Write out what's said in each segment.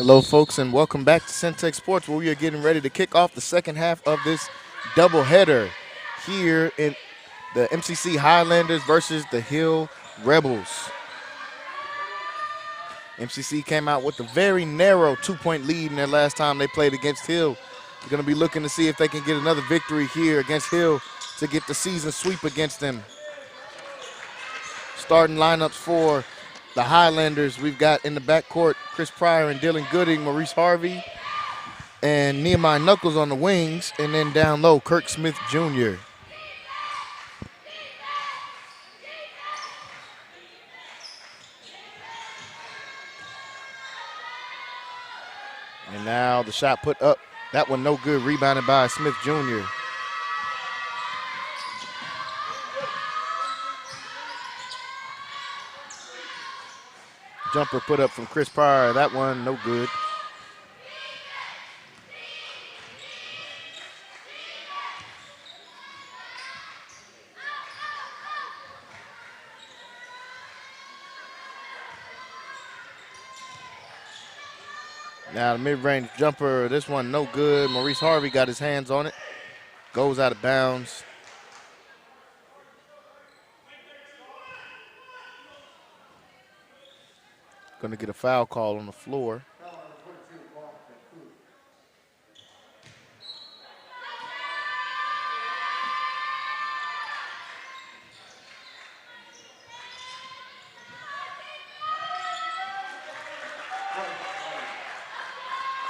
Hello, folks, and welcome back to Centex Sports, where we are getting ready to kick off the second half of this doubleheader here in the MCC Highlanders versus the Hill Rebels. MCC came out with a very narrow 2-point lead in their last time they played against Hill. They're going to be looking to see if they can get another victory here against Hill to get the season sweep against them. Starting lineups for the Highlanders, we've got in the backcourt Chris Pryor and Dylan Gooding, Maurice Harvey, and Nehemiah Knuckles on the wings, and then down low, Kirk Smith Jr. And now the shot put up. That one no good, rebounded by Smith Jr. Jumper put up from Chris Pryor. That one no good. Now the mid-range jumper, this one no good. Maurice Harvey got his hands on it. Goes out of bounds. Going to get a foul call on the floor.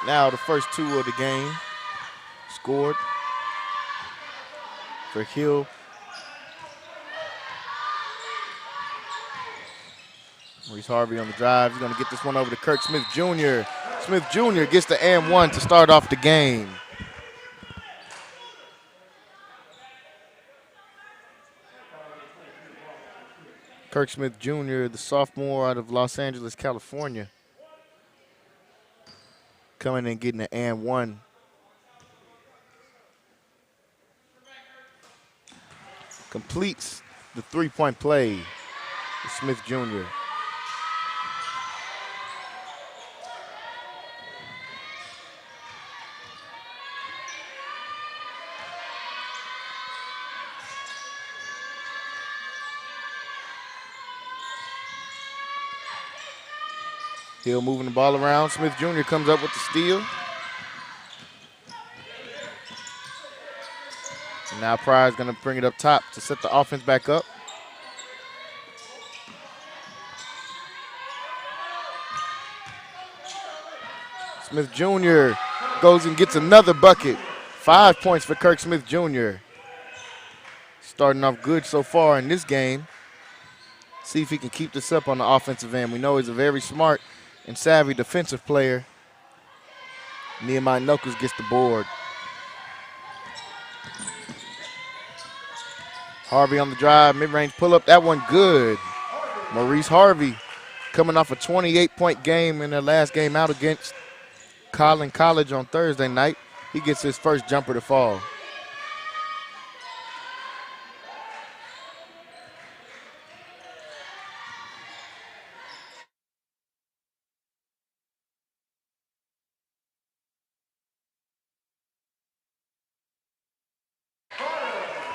Now the first two of the game scored for Hill. Maurice Harvey on the drive. He's going to get this one over to Kirk Smith Jr. Smith Jr. gets the and one to start off the game. Kirk Smith Jr., the sophomore out of Los Angeles, California, coming and getting the and one. Completes the three-point play with Smith Jr. Hill moving the ball around. Smith Jr. comes up with the steal. And now Pryor's going to bring it up top to set the offense back up. Smith Jr. goes and gets another bucket. 5 points for Kirk Smith Jr. Starting off good so far in this game. See if he can keep this up on the offensive end. We know he's a very smart and savvy defensive player. Nehemiah Knuckles gets the board. Harvey on the drive, mid-range pull-up, that one good. Maurice Harvey coming off a 28-point game in their last game out against College on Thursday night. He gets his first jumper to fall.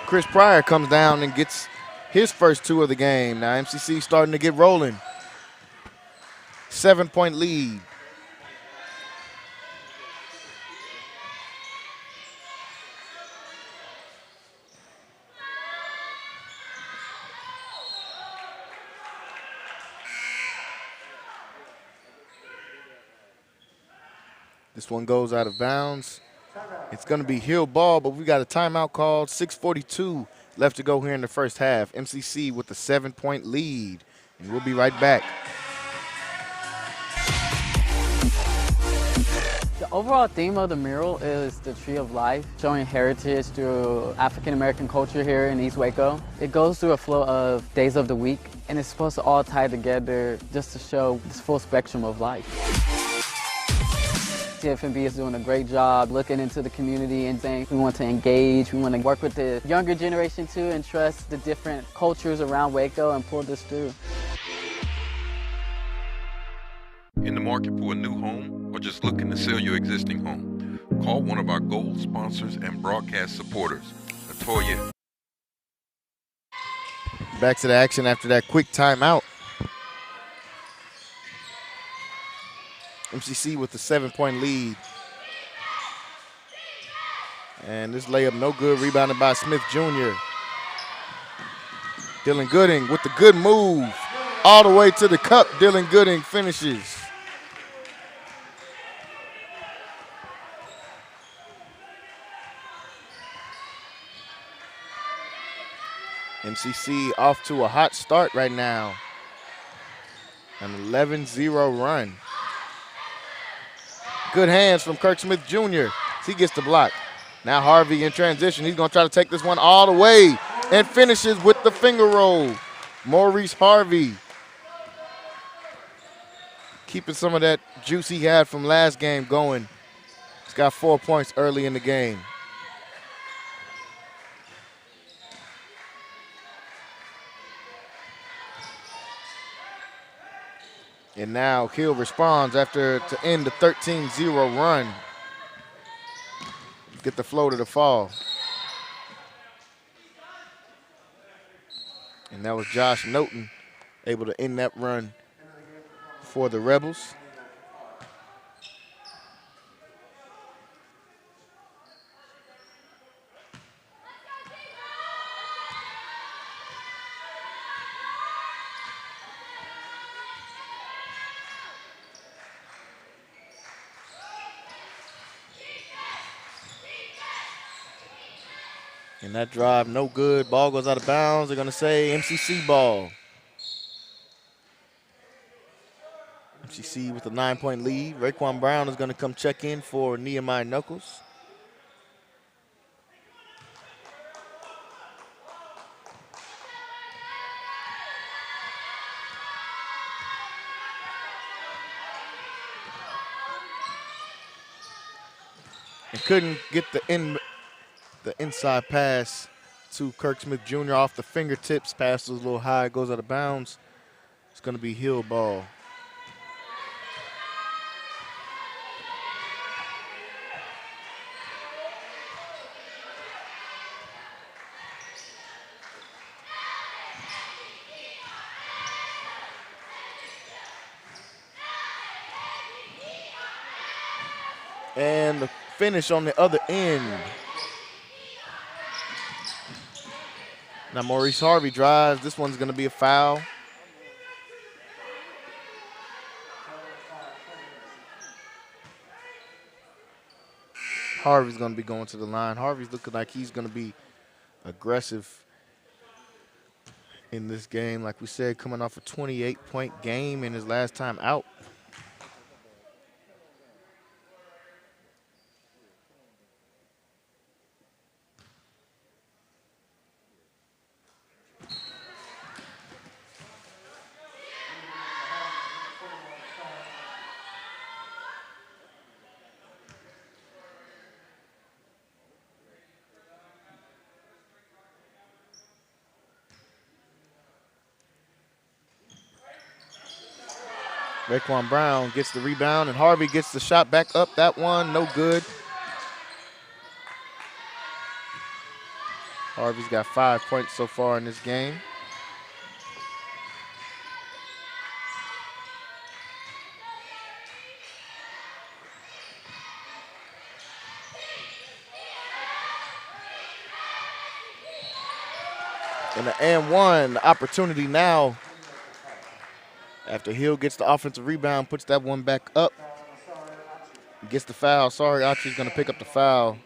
Chris Pryor comes down and gets his first two of the game. Now MCC starting to get rolling. 7-point lead. This one goes out of bounds. It's going to be Hill ball, but we got a timeout called. 6:42 left to go here in the first half. MCC with a 7-point lead, and we'll be right back. The overall theme of the mural is the Tree of Life, showing heritage through African-American culture here in East Waco. It goes through a flow of days of the week, and it's supposed to all tie together just to show this full spectrum of life. TFMB is doing a great job looking into the community and saying we want to engage, we want to work with the younger generation too and trust the different cultures around Waco and pull this through. In the market for a new home? or just looking to sell your existing home, call one of our gold sponsors and broadcast supporters, Latoya. Back to the action after that quick timeout. MCC with the 7-point lead. And this layup no good, rebounded by Smith Jr. Dylan Gooding with the good move. All the way to the cup, Dylan Gooding finishes. MCC off to a hot start right now. An 11-0 run. Good hands from Kirk Smith Jr. He gets the block. Now Harvey in transition. He's going to try to take this one all the way and finishes with the finger roll. Maurice Harvey keeping some of that juice he had from last game going. He's got 4 points early in the game. And now Hill responds after to end the 13-0 run. Get the floater to fall. And that was Josh Noten able to end that run for the Rebels. And that drive, no good. Ball goes out of bounds. They're going to say MCC ball. MCC with a 9-point lead. Raekwon Brown is going to come check in for Nehemiah Knuckles. And couldn't get the inside pass to Kirk Smith Jr. off the fingertips. Pass was a little high, goes out of bounds. It's going to be Hill ball. And the finish on the other end. Now Maurice Harvey drives. This one's going to be a foul. Harvey's going to be going to the line. Harvey's looking like he's going to be aggressive in this game. Like we said, coming off a 28-point game in his last time out. Raekwon Brown gets the rebound, and Harvey gets the shot back up. That one, no good. Harvey's got 5 points so far in this game. And the and one opportunity now. After Hill gets the offensive rebound, puts that one back up. Gets the foul. Sorry, Autry's going to pick up the foul.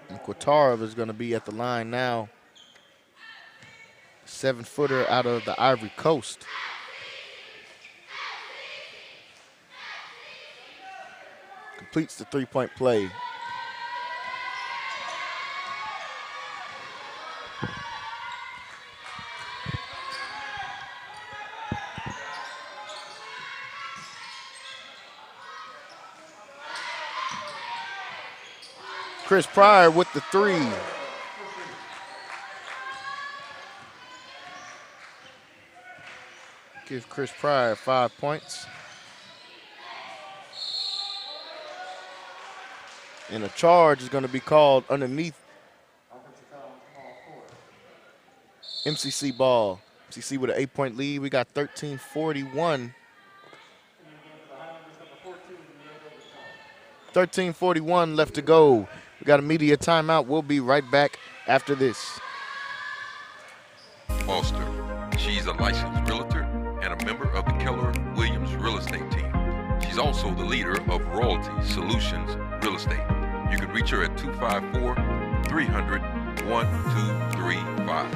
And Quattarov is going to be at the line now. 7-footer out of the Ivory Coast. Completes the three-point play. Chris Pryor with the three. Give Chris Pryor 5 points. And a charge is going to be called underneath MCC ball. MCC with an 8-point lead. We got 13:41. 13:41 left to go. We got a media timeout. We'll be right back after this. Foster. She's a licensed realtor and a member of the Keller Williams real estate team. She's also the leader of Royalty Solutions Real Estate. You can reach her at 254-300-1235.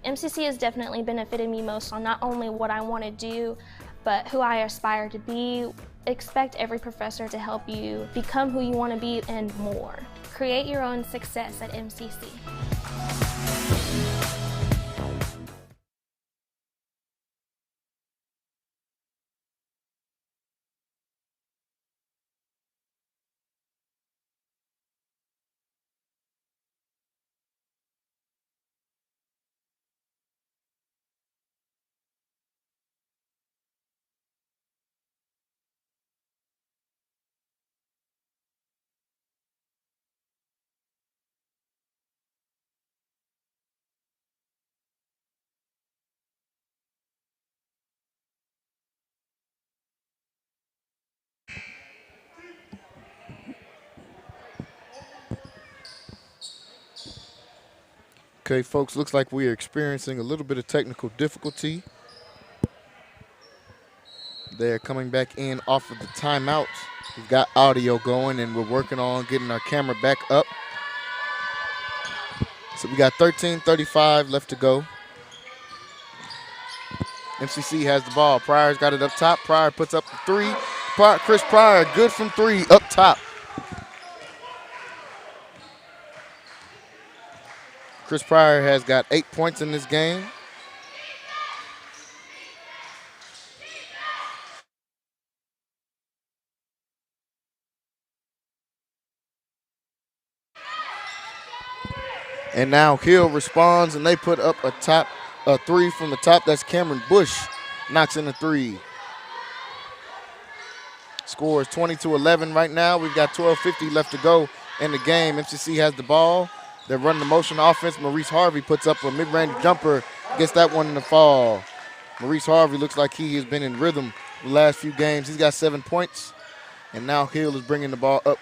MCC has definitely benefited me most on not only what I want to do, but who I aspire to be. Expect every professor to help you become who you want to be and more. Create your own success at MCC. Okay, folks, looks like we are experiencing a little bit of technical difficulty. They're coming back in off of the timeout. We've got audio going, and we're working on getting our camera back up. So we got 13:35 left to go. MCC has the ball. Pryor's got it up top. Pryor puts up the three. Chris Pryor, good from three, up top. Chris Pryor has got 8 points in this game. And now Hill responds, and they put up a three from the top. That's Cameron Bush, knocks in a three. Score is 20-11 right now. We've got 12:50 left to go in the game. MCC has the ball. They're running the motion offense. Maurice Harvey puts up a mid-range jumper, gets that one in the fall. Maurice Harvey looks like he has been in rhythm the last few games. He's got 7 points, and now Hill is bringing the ball up.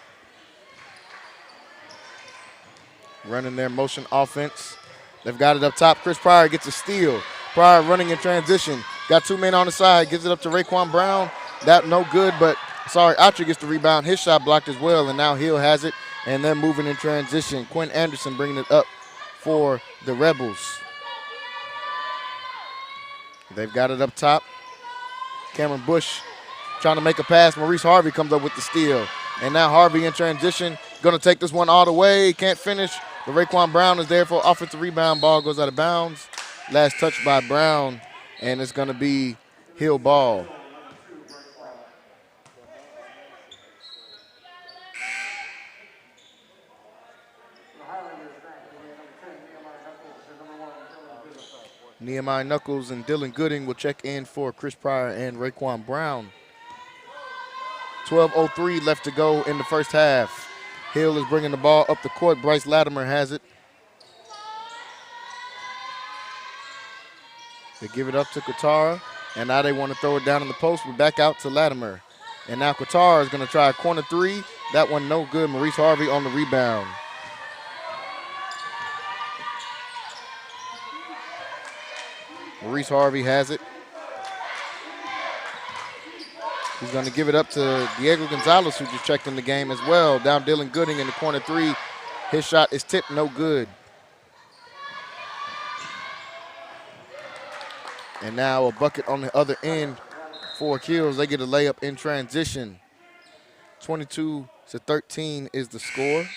Running their motion offense. They've got it up top. Chris Pryor gets a steal. Pryor running in transition. Got 2 men on the side. Gives it up to Raekwon Brown. That no good, but Archer gets the rebound. His shot blocked as well, and now Hill has it, and they're moving in transition. Quinn Anderson bringing it up for the Rebels. They've got it up top. Cameron Bush trying to make a pass. Maurice Harvey comes up with the steal. And now Harvey in transition. Going to take this one all the way. Can't finish. But Raekwon Brown is there for offensive rebound. Ball goes out of bounds. Last touch by Brown. And it's going to be Hill ball. Nehemiah Knuckles and Dylan Gooding will check in for Chris Pryor and Raekwon Brown. 12:03 left to go in the first half. Hill is bringing the ball up the court. Bryce Latimer has it. They give it up to Katara, and now they want to throw it down in the post. We're back out to Latimer. And now Katara is going to try a corner three. That one no good. Maurice Harvey on the rebound. Maurice Harvey has it. He's going to give it up to Diego Gonzalez, who just checked in the game as well. Down Dylan Gooding in the corner three. His shot is tipped, no good. And now a bucket on the other end for Kills. They get a layup in transition. 22-13 is the score.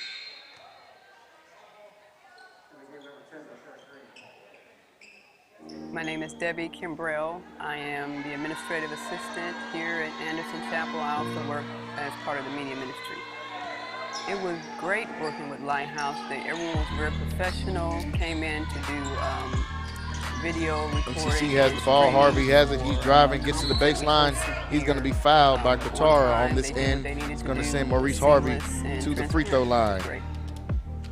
My name is Debbie Kimbrell. I am the administrative assistant here at Anderson Chapel. I also work as part of the media ministry. It was great working with Lighthouse. Everyone was very professional, came in to do video recording. MCC has the ball. Harvey has it. He's driving, gets to the baseline. He's going to be fouled by Katara on this end. He's going to send Maurice Harvey to the free throw line.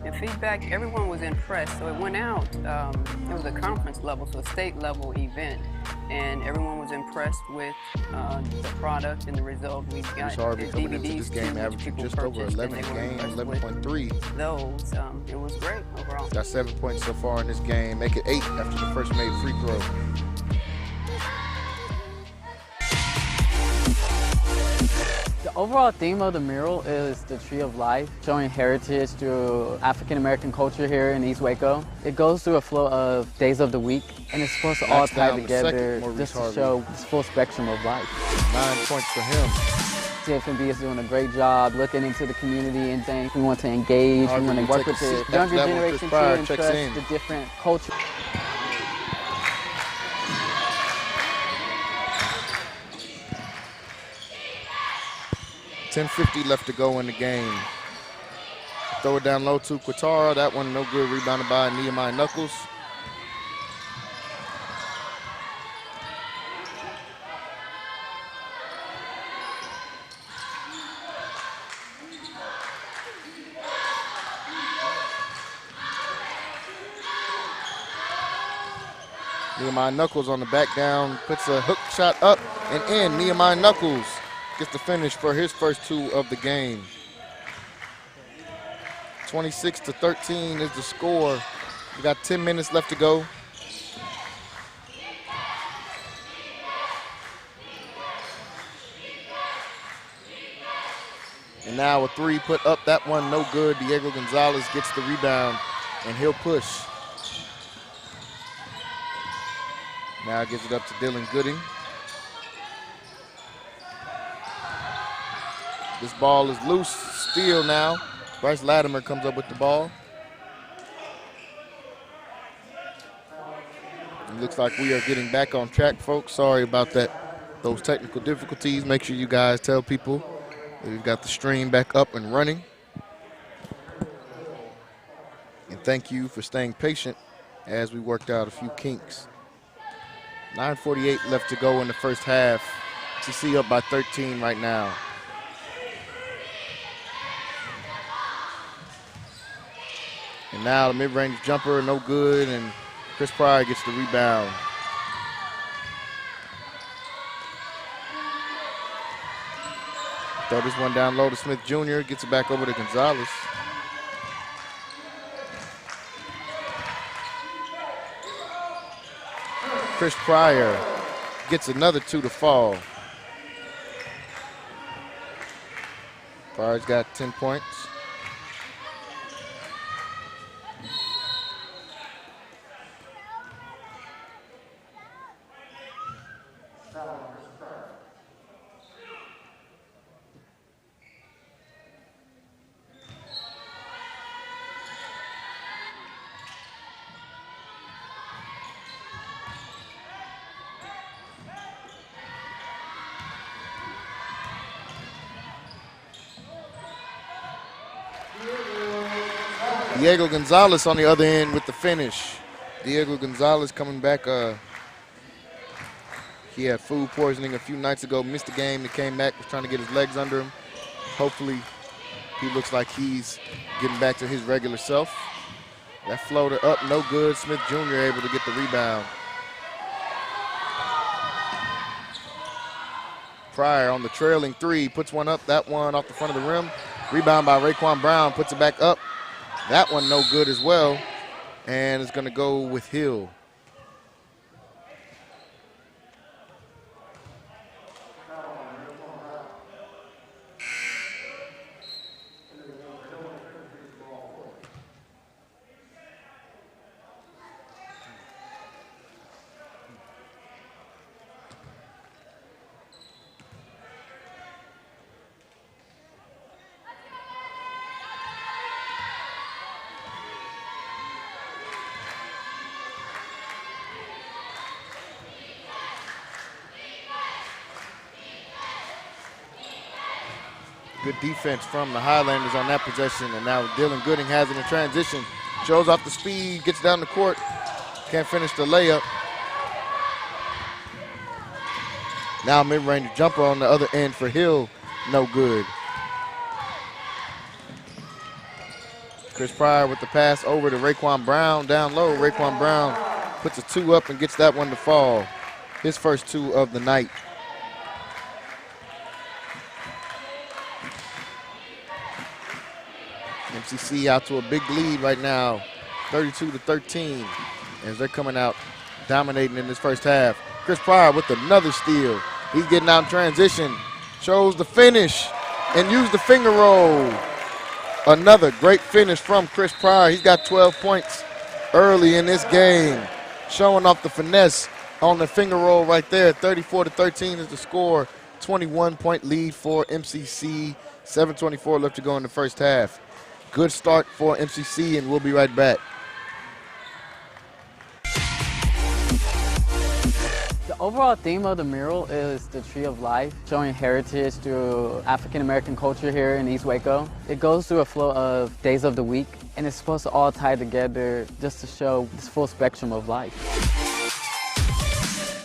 And feedback, everyone was impressed. So it went out, it was a conference level, so a state level event. And everyone was impressed with the product and the result. We got Maurice Harvey coming into this game averaging just over 11 a game, 11.3. Those, it was great overall. Got 7 points so far in this game. Make it 8 after the first made free throw. The overall theme of the mural is the Tree of Life, showing heritage through African American culture here in East Waco. It goes through a flow of days of the week, and it's supposed to all tie together just to show this full spectrum of life. 9 points for him. TFMB is doing a great job looking into the community and things. We want to engage, we want to work with the younger generation too and trust the different cultures. .50 left to go in the game. Throw it down low to Quatara. That one no good. Rebounded by Nehemiah Knuckles. Nehemiah Knuckles on the back down, puts a hook shot up and in. Nehemiah Knuckles gets the finish for his first 2 of the game. 26-13 is the score. We got 10 minutes left to go. And now a 3 put up, that one no good. Diego Gonzalez gets the rebound and he'll push. Now gives it up to Dylan Gooding. This ball is loose, steal now. Bryce Latimer comes up with the ball. It looks like we are getting back on track, folks. Sorry about that, those technical difficulties. Make sure you guys tell people that we've got the stream back up and running. And thank you for staying patient as we worked out a few kinks. 9:48 left to go in the first half. MCC up by 13 right now. And now the mid-range jumper, no good, and Chris Pryor gets the rebound. Throw this one down low to Smith Jr., gets it back over to Gonzalez. Chris Pryor gets another 2 to fall. Pryor's got 10 points. Diego Gonzalez on the other end with the finish. Diego Gonzalez coming back. He had food poisoning a few nights ago, missed the game, he came back, was trying to get his legs under him. Hopefully he looks like he's getting back to his regular self. That floater up, no good. Smith Jr. able to get the rebound. Pryor on the trailing 3, puts one up, that one off the front of the rim. Rebound by Raekwon Brown, puts it back up. That one no good as well, and it's going to go with Hill. Good defense from the Highlanders on that possession, and now Dylan Gooding has it in transition. Shows off the speed, gets down the court, can't finish the layup. Now mid-range jumper on the other end for Hill, no good. Chris Pryor with the pass over to Raekwon Brown, down low. Raekwon Brown puts a 2 up and gets that one to fall. His first 2 of the night. MCC out to a big lead right now, 32-13, as they're coming out dominating in this first half. Chris Pryor with another steal. He's getting out in transition, chose the finish, and used the finger roll. Another great finish from Chris Pryor. He's got 12 points early in this game, showing off the finesse on the finger roll right there. 34-13 is the score, 21-point lead for MCC, 7:24 left to go in the first half. Good start for MCC, and we'll be right back. The overall theme of the mural is the Tree of Life, showing heritage through African American culture here in East Waco. It goes through a flow of days of the week, and it's supposed to all tie together just to show this full spectrum of life.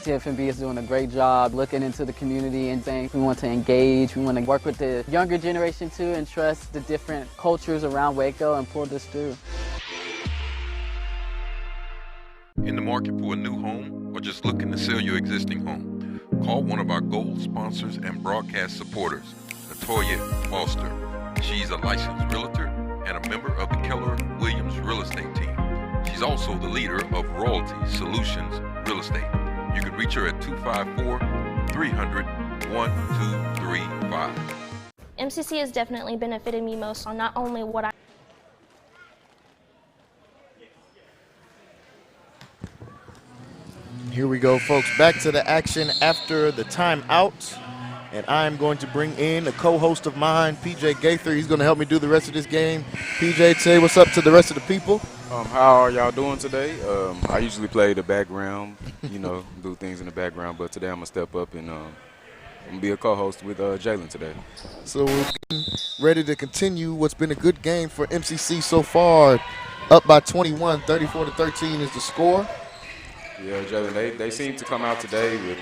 TFMB is doing a great job looking into the community and saying we want to engage, we want to work with the younger generation too and trust the different cultures around Waco and pull this through. In the market for a new home or just looking to sell your existing home? Call one of our gold sponsors and broadcast supporters, Latoya Foster. She's a licensed realtor and a member of the Keller Williams real estate team. She's also the leader of Royalty Solutions Real Estate. You can reach her at 254-300-1235. MCC has definitely benefited me most on not only what I Here we go, folks. Back to the action after the timeout. And I'm going to bring in a co-host of mine, PJ Gaither. He's going to help me do the rest of this game. PJ, say what's up to the rest of the people. How are y'all doing today? I usually play the background, do things in the background, but today I'm going to step up and I'm going to be a co-host with Jalen today. So we're getting ready to continue what's been a good game for MCC so far. Up by 21, 34-13 is the score. Yeah, Jalen, they seem to come out today with,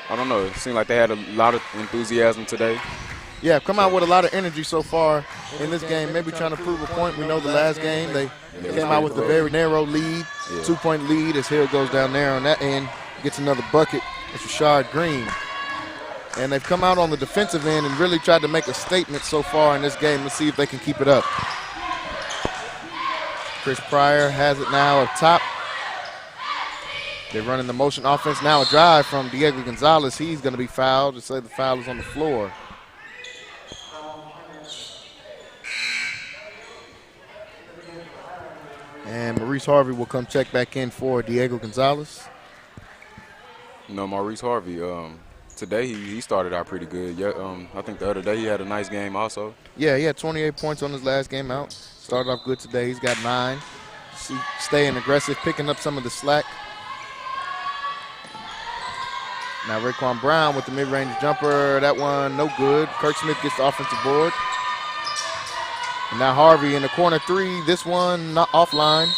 I don't know, it seemed like they had a lot of enthusiasm today. Yeah, come out with a lot of energy so far in this game, maybe trying to prove a point. We know the last game they came out with a very narrow lead, 2-point lead as Hill goes down there on that end, gets another bucket. It's Rashad Green. And they've come out on the defensive end and really tried to make a statement so far in this game. Let's see if they can keep it up. Chris Pryor has it now up top. They're running the motion offense. Now a drive from Diego Gonzalez. He's going to be fouled. Just say the foul is on the floor. And Maurice Harvey will come check back in for Diego Gonzalez. Maurice Harvey, today he started out pretty good. Yeah, I think the other day he had a nice game also. Yeah, he had 28 points on his last game out. Started off good today. He's got 9. Staying aggressive, picking up some of the slack. Now Raekwon Brown with the mid-range jumper. That one no good. Kirk Smith gets the offensive board. And now Harvey in the corner 3. This one not offline.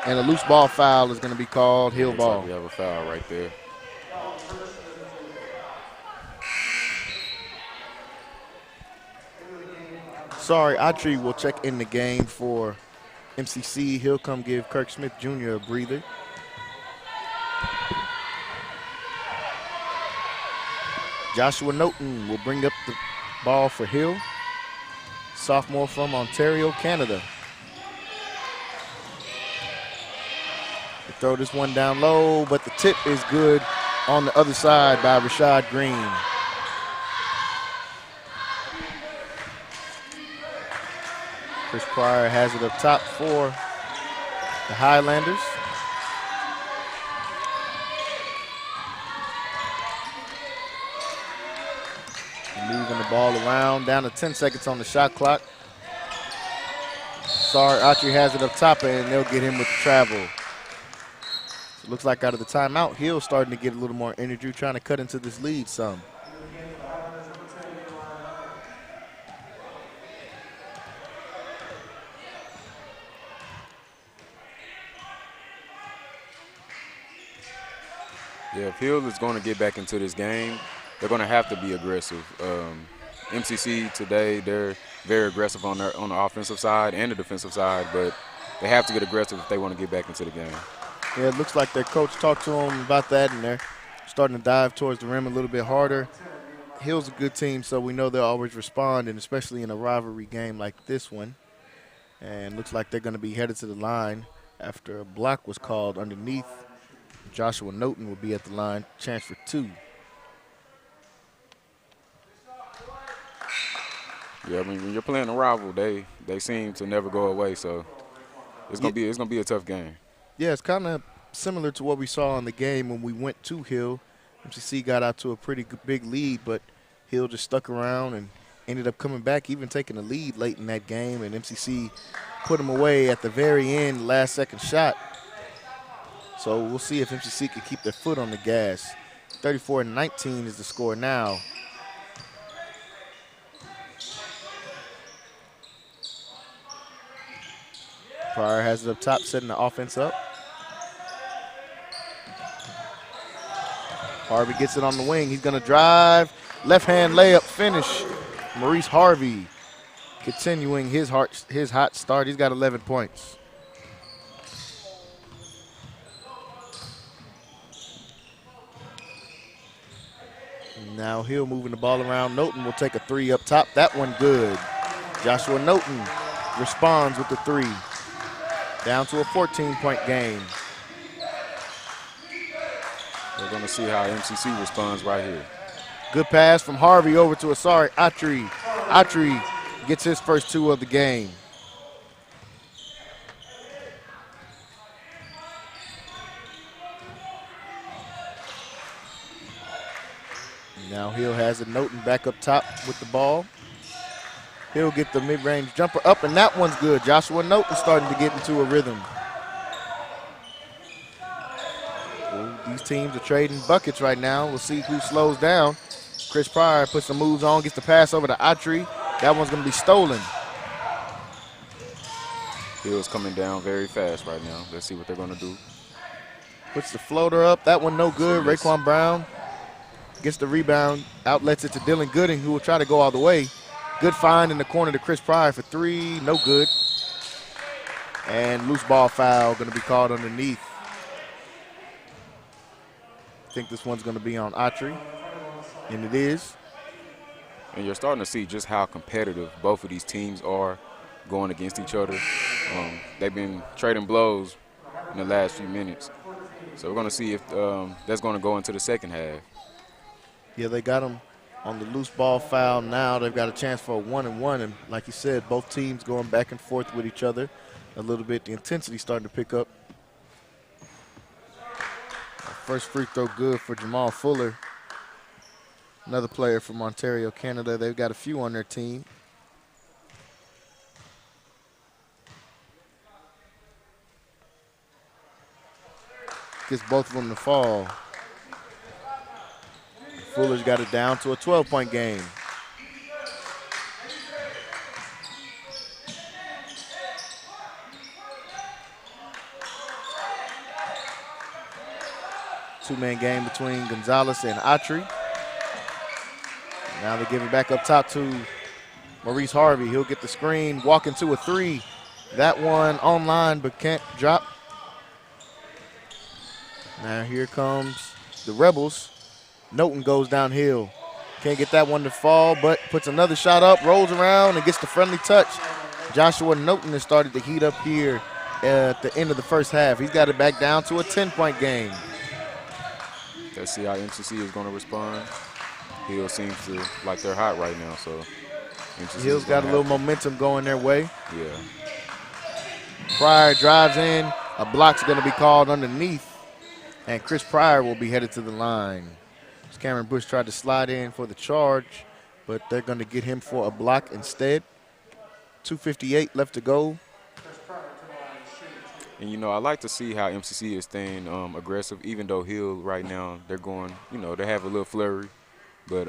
And a loose ball foul is going to be called. Hill ball. We have a foul right there. Sorry, Autry will check in the game for MCC. He'll come give Kirk Smith Jr. a breather. Joshua Noten will bring up the ball for Hill. Sophomore from Ontario, Canada. They throw this one down low, but the tip is good on the other side by Rashad Green. Chris Pryor has it up top for the Highlanders. Moving the ball around, down to 10 seconds on the shot clock. Sorry, Autry has it up top, and they'll get him with the travel. So it looks like out of the timeout, Hill's starting to get a little more energy, trying to cut into this lead some. Yeah, if Hill is going to get back into this game, they're going to have to be aggressive. MCC today, they're very aggressive on the offensive side and the defensive side, but they have to get aggressive if they want to get back into the game. Yeah, it looks like their coach talked to them about that, and they're starting to dive towards the rim a little bit harder. Hill's a good team, so we know they'll always respond, and especially in a rivalry game like this one. And looks like they're going to be headed to the line after a block was called underneath. Joshua Noten will be at the line, chance for 2. Yeah, I mean, when you're playing a rival, they seem to never go away, so it's gonna be a tough game. Yeah, it's kind of similar to what we saw in the game when we went to Hill. MCC got out to a pretty big lead, but Hill just stuck around and ended up coming back, even taking a lead late in that game, and MCC put them away at the very end, last-second shot. So we'll see if MCC can keep their foot on the gas. 34-19 is the score now. Pryor has it up top, setting the offense up. Harvey gets it on the wing. He's going to drive. Left-hand layup finish. Maurice Harvey continuing his hot start. He's got 11 points. Now Hill moving the ball around. Noten will take a 3 up top. That one good. Joshua Noten responds with the 3. Down to a 14-point game. We're going to see how MCC responds right here. Good pass from Harvey over to Asari Atri. Atri gets his first 2 of the game. Now Hill has a Noten back up top with the ball. He'll get the mid-range jumper up, and that one's good. Joshua Noten starting to get into a rhythm. Well, these teams are trading buckets right now. We'll see who slows down. Chris Pryor puts the moves on, gets the pass over to Atri. That one's going to be stolen. Hill's coming down very fast right now. Let's see what they're going to do. Puts the floater up. That one no good. Raekwon Brown gets the rebound, outlets it to Dylan Gooding, who will try to go all the way. Good find in the corner to Chris Pryor for 3, no good. And loose ball foul going to be called underneath. I think this one's going to be on Atri, and it is. And you're starting to see just how competitive both of these teams are going against each other. They've been trading blows in the last few minutes. So we're going to see if that's going to go into the second half. Yeah, they got him on the loose ball foul now. They've got a chance for a 1-and-1, and like you said, both teams going back and forth with each other a little bit. The intensity starting to pick up. First free throw good for Jamal Fuller, another player from Ontario, Canada. They've got a few on their team. Gets both of them to fall. Fuller's got it down to a 12-point game. Two-man game between Gonzalez and Atri. Now they give it back up top to Maurice Harvey. He'll get the screen, walk into a 3. That one online but can't drop. Now here comes the Rebels. Noten goes downhill. Can't get that one to fall, but puts another shot up, rolls around, and gets the friendly touch. Joshua Noten has started to heat up here at the end of the first half. He's got it back down to a 10-point game. Let's see how MCC is going to respond. Hill seems to like they're hot right now, so MCC Hill's got a little momentum going their way. Yeah. Pryor drives in. A block's going to be called underneath, and Chris Pryor will be headed to the line. Cameron Bush tried to slide in for the charge, but they're going to get him for a block instead. 2:58 left to go. And, you know, I like to see how MCC is staying aggressive, even though Hill right now, they're going, you know, they have a little flurry. But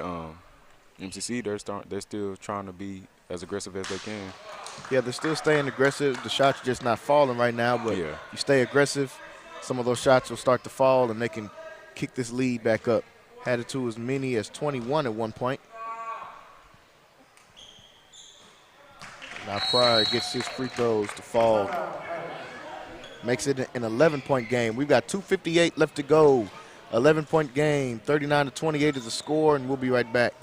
MCC, they're still trying to be as aggressive as they can. Yeah, they're still staying aggressive. The shots just not falling right now, but yeah, you stay aggressive, some of those shots will start to fall, and they can kick this lead back up. Had it to as many as 21 at one point. Now Pryor gets his free throws to fall. Makes it an 11-point game. We've got 2:58 left to go. 11-point game, 39-28 is the score, and we'll be right back.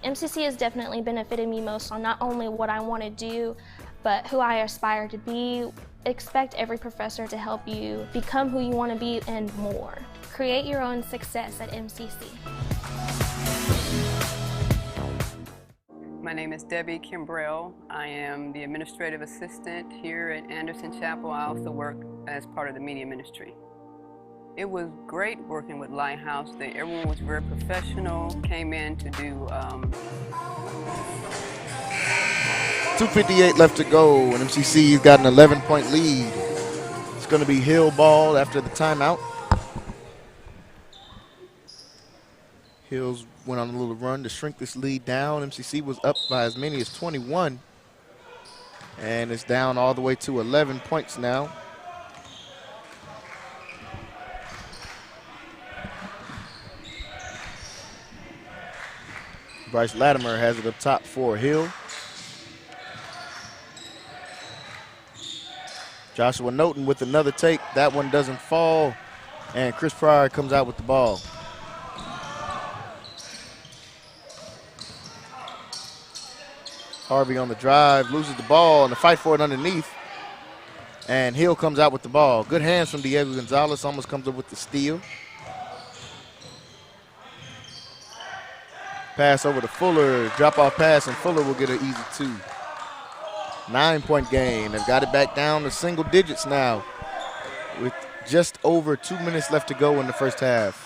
MCC has definitely benefited me most on not only what I want to do, but who I aspire to be. Expect every professor to help you become who you want to be and more. Create your own success at MCC. My name is Debbie Kimbrell. I am the administrative assistant here at Anderson Chapel. I also work as part of the media ministry. It was great working with Lighthouse. Everyone was very professional, came in to do 2:58 left to go, and MCC's got an 11-point lead. It's going to be Hill ball after the timeout. Hills went on a little run to shrink this lead down. MCC was up by as many as 21, and it's down all the way to 11 points now. Bryce Latimer has it up top for Hill. Joshua Noten with another take. That one doesn't fall, and Chris Pryor comes out with the ball. Harvey on the drive, loses the ball, and the fight for it underneath. And Hill comes out with the ball. Good hands from Diego Gonzalez, almost comes up with the steal. Pass over to Fuller, drop-off pass, and Fuller will get an easy 2. 9-point game. They've got it back down to single digits now with just over 2 minutes left to go in the first half.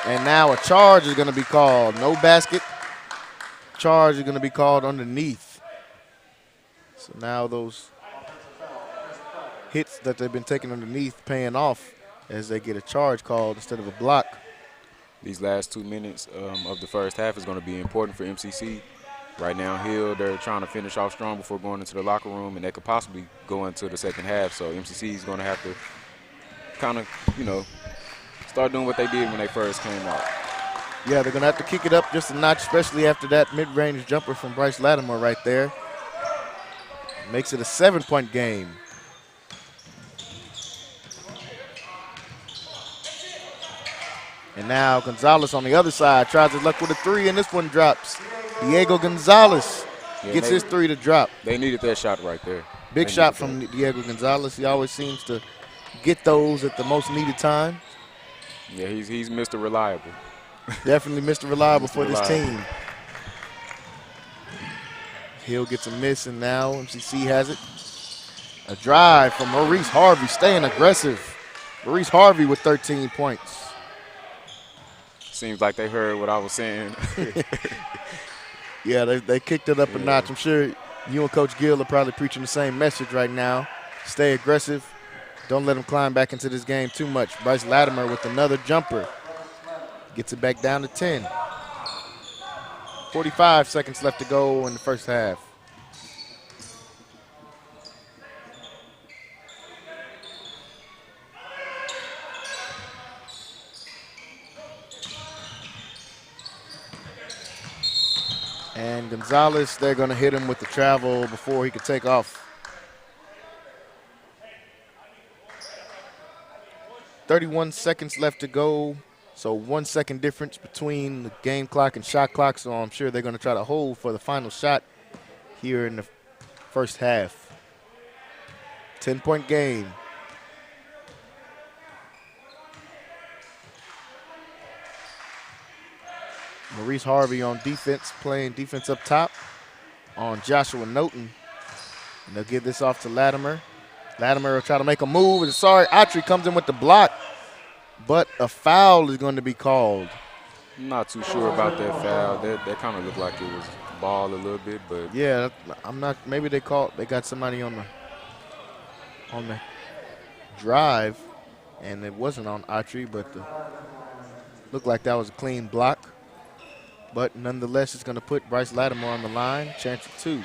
And now a charge is going to be called. No basket. Charge is going to be called underneath. So now those hits that they've been taking underneath paying off as they get a charge called instead of a block. These last 2 minutes of the first half is going to be important for MCC. Right now, Hill, they're trying to finish off strong before going into the locker room, and they could possibly go into the second half. So MCC is going to have to kind of, start doing what they did when they first came out. Yeah, they're going to have to kick it up just a notch, especially after that mid-range jumper from Bryce Latimer right there. Makes it a 7-point game. And now Gonzalez on the other side tries his luck with a 3, and this one drops. Diego Gonzalez gets his 3 to drop. They needed that shot right there. Big shot from Diego Gonzalez. He always seems to get those at the most needed time. Yeah, he's Mr. Reliable. Definitely Mr. Reliable for this team. Hill gets a miss, and now MCC has it. A drive from Maurice Harvey, staying aggressive. Maurice Harvey with 13 points. Seems like they heard what I was saying. Yeah, they kicked it up a notch. I'm sure you and Coach Gill are probably preaching the same message right now. Stay aggressive. Don't let him climb back into this game too much. Bryce Latimer with another jumper. Gets it back down to 10. 45 seconds left to go in the first half. And Gonzalez, they're going to hit him with the travel before he could take off. 31 seconds left to go. So 1 second difference between the game clock and shot clock. So I'm sure they're going to try to hold for the final shot here in the first half. 10-point game. Maurice Harvey on defense, playing defense up top on Joshua Noten. And they'll give this off to Latimer. Latimer will try to make a move. And sorry, Autry comes in with the block, but a foul is going to be called. I'm not too sure about that foul. That kind of looked like it was ball a little bit, but yeah, I'm not. Maybe they got somebody on the drive, and it wasn't on Autry, but looked like that was a clean block. But nonetheless, it's going to put Bryce Latimer on the line. Chance for 2.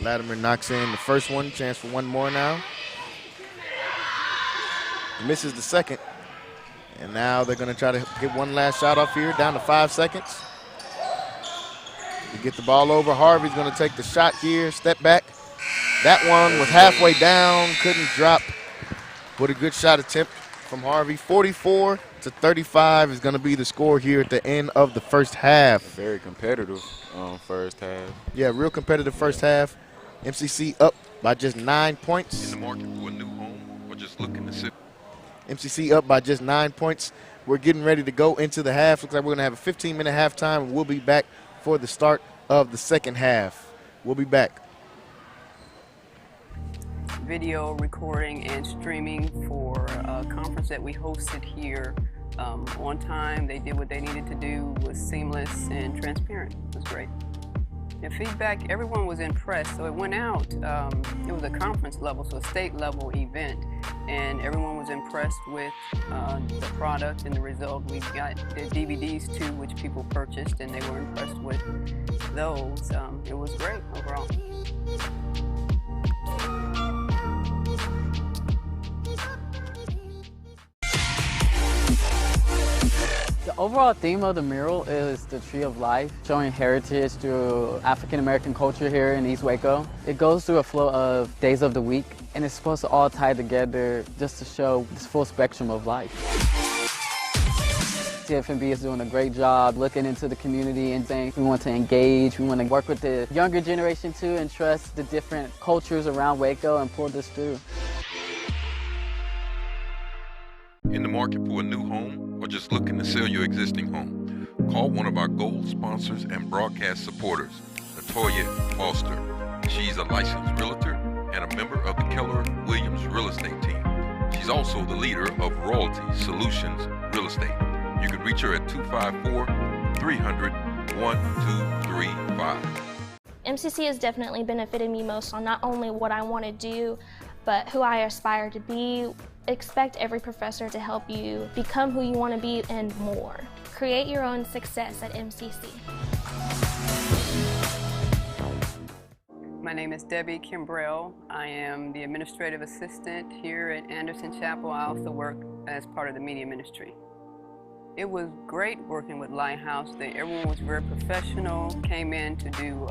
Latimer knocks in the first one, chance for one more now. He misses the second. And now they're going to try to get one last shot off here, down to 5 seconds. To get the ball over, Harvey's going to take the shot here, step back. That one was halfway down, couldn't drop. What a good shot attempt from Harvey. 44-35 is going to be the score here at the end of the first half. Very competitive first half. Yeah, real competitive first half. MCC up by just 9 points. In the market for a new home or just looking to sit? MCC up by just 9 points. We're getting ready to go into the half. Looks like we're going to have a 15-minute halftime, and we'll be back for the start of the second half. We'll be back. Video recording and streaming for a conference that we hosted here on time. They did what they needed to do, was seamless and transparent. It was great. And feedback, everyone was impressed. So it went out, it was a conference level, so a state level event. And everyone was impressed with the product and the result. We got the DVDs too, which people purchased, and they were impressed with those. It was great overall. The overall theme of the mural is the Tree of Life, showing heritage through African American culture here in East Waco. It goes through a flow of days of the week, and it's supposed to all tie together just to show this full spectrum of life. TFMB is doing a great job looking into the community and saying we want to engage, we want to work with the younger generation too and trust the different cultures around Waco and pull this through. In the market for a new home or just looking to sell your existing home? Call one of our gold sponsors and broadcast supporters, Latoya Foster. She's a licensed realtor and a member of the Keller Williams real estate team. She's also the leader of Royalty Solutions Real Estate. You can reach her at 254-300-1235. MCC has definitely benefited me most on not only what I want to do, but who I aspire to be. Expect every professor to help you become who you want to be and more. Create your own success at MCC. My name is Debbie Kimbrell. I am the administrative assistant here at Anderson Chapel. I also work as part of the media ministry. It was great working with Lighthouse. Everyone was very professional, came in to do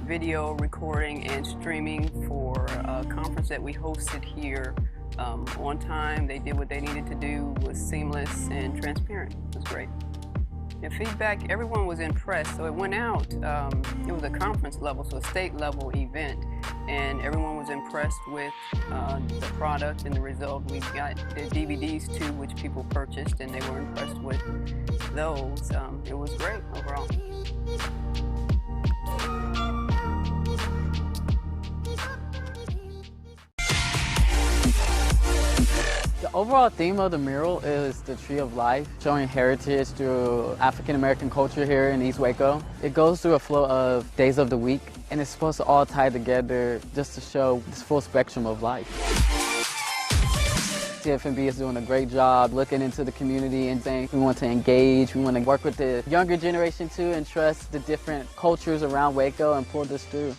video recording and streaming for a conference that we hosted here on time. They did what they needed to do, was seamless and transparent. It was great. And feedback, everyone was impressed. So it went out, it was a conference level, so a state level event. And everyone was impressed with the product and the result. We got the DVDs too, which people purchased, and they were impressed with those. It was great overall. The overall theme of the mural is the Tree of Life, showing heritage through African American culture here in East Waco. It goes through a flow of days of the week, and it's supposed to all tie together just to show this full spectrum of life. TFMB is doing a great job looking into the community and saying we want to engage, we want to work with the younger generation too and trust the different cultures around Waco and pull this through.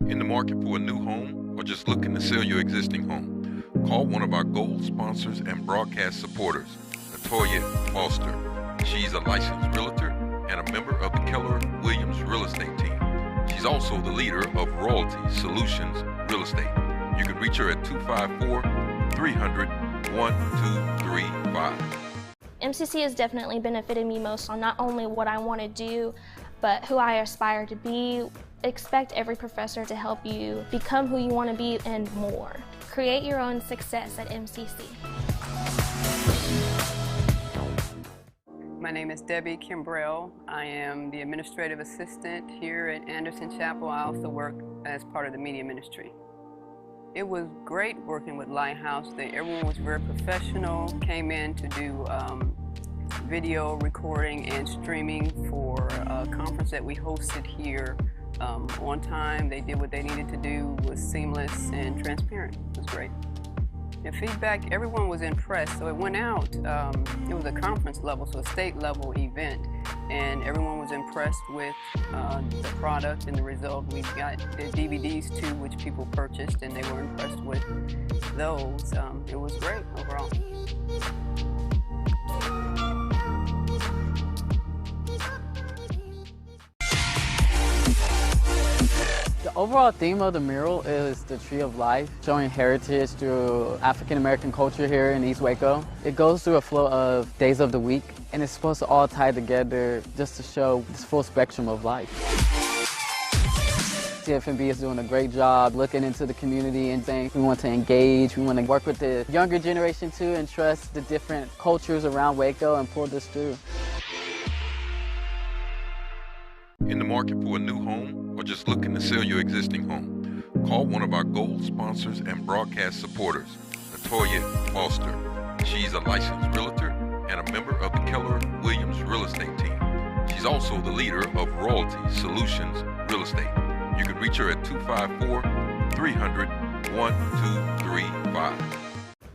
In the market for a new home or just looking to sell your existing home? Call one of our gold sponsors and broadcast supporters, Latoya Foster. She's a licensed realtor and a member of the Keller Williams real estate team. She's also the leader of Royalty Solutions Real Estate. You can reach her at 254-300-1235. MCC has definitely benefited me most on not only what I want to do, but who I aspire to be. Expect every professor to help you become who you want to be and more. Create your own success at MCC. My name is Debbie Kimbrell. I am the administrative assistant here at Anderson Chapel. I also work as part of the media ministry. It was great working with Lighthouse. Everyone was very professional, came in to do video recording and streaming for a conference that we hosted here on time. They did what they needed to do, was seamless and transparent. It was great. And feedback, everyone was impressed. So it went out, it was a conference level, so a state level event. And everyone was impressed with the product and the result. We got the DVDs too, which people purchased, and they were impressed with those. It was great overall. The overall theme of the mural is the Tree of Life, showing heritage through African American culture here in East Waco. It goes through a flow of days of the week, and it's supposed to all tie together just to show this full spectrum of life. TFMB is doing a great job looking into the community and saying we want to engage, we want to work with the younger generation too and trust the different cultures around Waco and pull this through. In the market for a new home or just looking to sell your existing home? Call one of our gold sponsors and broadcast supporters, Latoya Foster. She's a licensed realtor and a member of the Keller Williams real estate team. She's also the leader of Royalty Solutions Real Estate. You can reach her at 254-300-1235.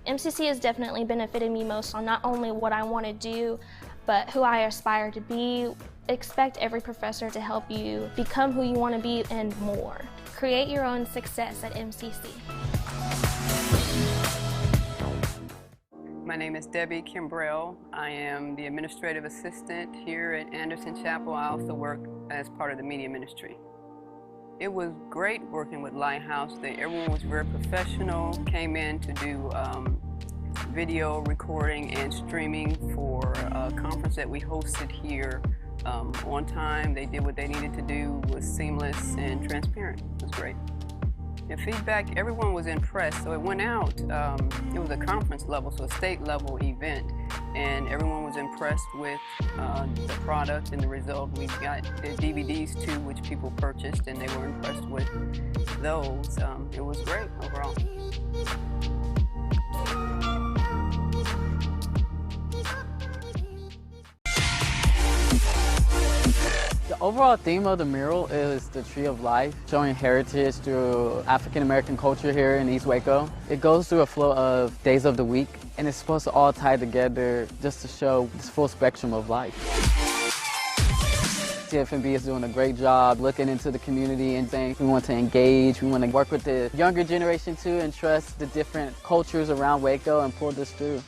MCC has definitely benefited me most on not only what I want to do, but who I aspire to be. Expect every professor to help you become who you want to be and more. Create your own success at MCC. My name is Debbie Kimbrell. I am the administrative assistant here at Anderson Chapel. I also work as part of the media ministry. It was great working with Lighthouse. Everyone was very professional, came in to do video recording and streaming for a conference that we hosted here on time. They did what they needed to do, was seamless and transparent. It was great. And feedback, everyone was impressed. So it went out, it was a conference level, so a state level event. And everyone was impressed with the product and the result. We got the DVDs too, which people purchased, and they were impressed with those. It was great overall. The overall theme of the mural is the Tree of Life, showing heritage through African American culture here in East Waco. It goes through a flow of days of the week, and it's supposed to all tie together just to show this full spectrum of life. TFMB is doing a great job looking into the community and saying we want to engage, we want to work with the younger generation too and trust the different cultures around Waco and pull this through.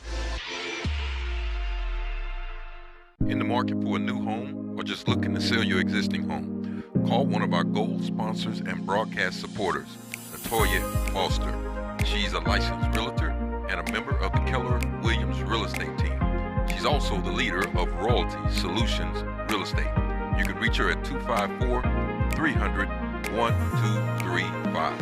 In the market for a new home or just looking to sell your existing home? Call one of our gold sponsors and broadcast supporters, Latoya Foster. She's a licensed realtor and a member of the Keller Williams real estate team. She's also the leader of Royalty Solutions Real Estate. You can reach her at 254-300-1235.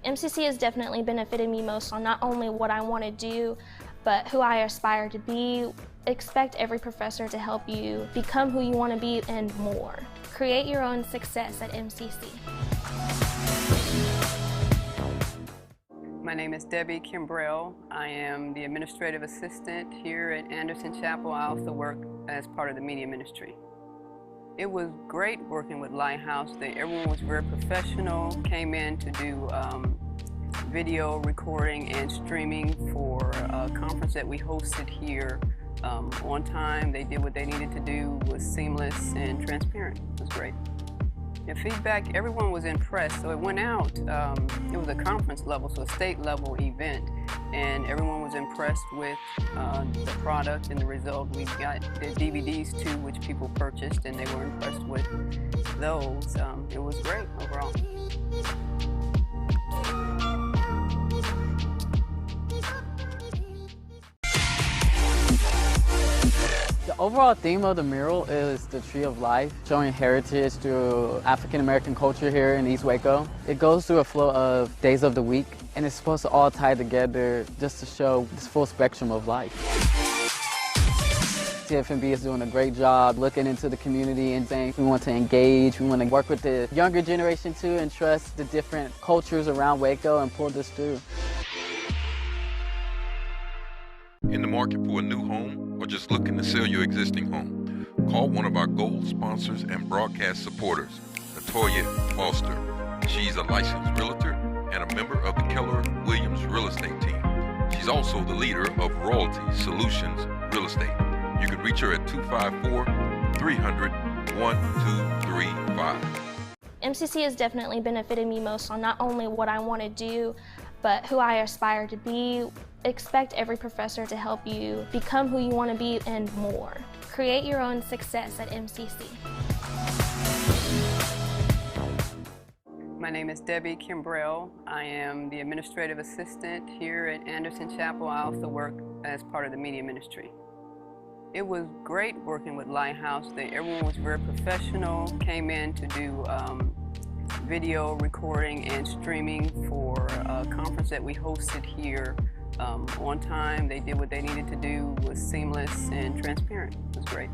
MCC has definitely benefited me most on not only what I want to do, but who I aspire to be. Expect every professor to help you become who you want to be and more. Create your own success at MCC. My name is Debbie Kimbrell. I am the administrative assistant here at Anderson Chapel. I also work as part of the media ministry. It was great working with Lighthouse. Everyone was very professional, came in to do video recording and streaming for a conference that we hosted here on time. They did what they needed to do, was seamless and transparent. It was great. And feedback, everyone was impressed. So it went out, it was a conference level, so a state level event. And everyone was impressed with the product and the result. We got the DVDs too, which people purchased, and they were impressed with those. It was great overall. The overall theme of the mural is the Tree of Life, showing heritage through African American culture here in East Waco. It goes through a flow of days of the week, and it's supposed to all tie together just to show this full spectrum of life. TFMB is doing a great job looking into the community and saying we want to engage, we want to work with the younger generation too and trust the different cultures around Waco and pull this through. In the market for a new home or just looking to sell your existing home? Call one of our gold sponsors and broadcast supporters, Latoya Foster. She's a licensed realtor and a member of the Keller Williams real estate team. She's also the leader of Royalty Solutions Real Estate. You can reach her at 254-300-1235. MCC has definitely benefited me most on not only what I want to do, but who I aspire to be. Expect every professor to help you become who you want to be and more. Create your own success at MCC. My name is Debbie Kimbrell. I am the administrative assistant here at Anderson Chapel. I also work as part of the media ministry. It was great working with Lighthouse. Everyone was very professional, came in to do video recording and streaming for a conference that we hosted here on time. They did what they needed to do, was seamless and transparent. It was great.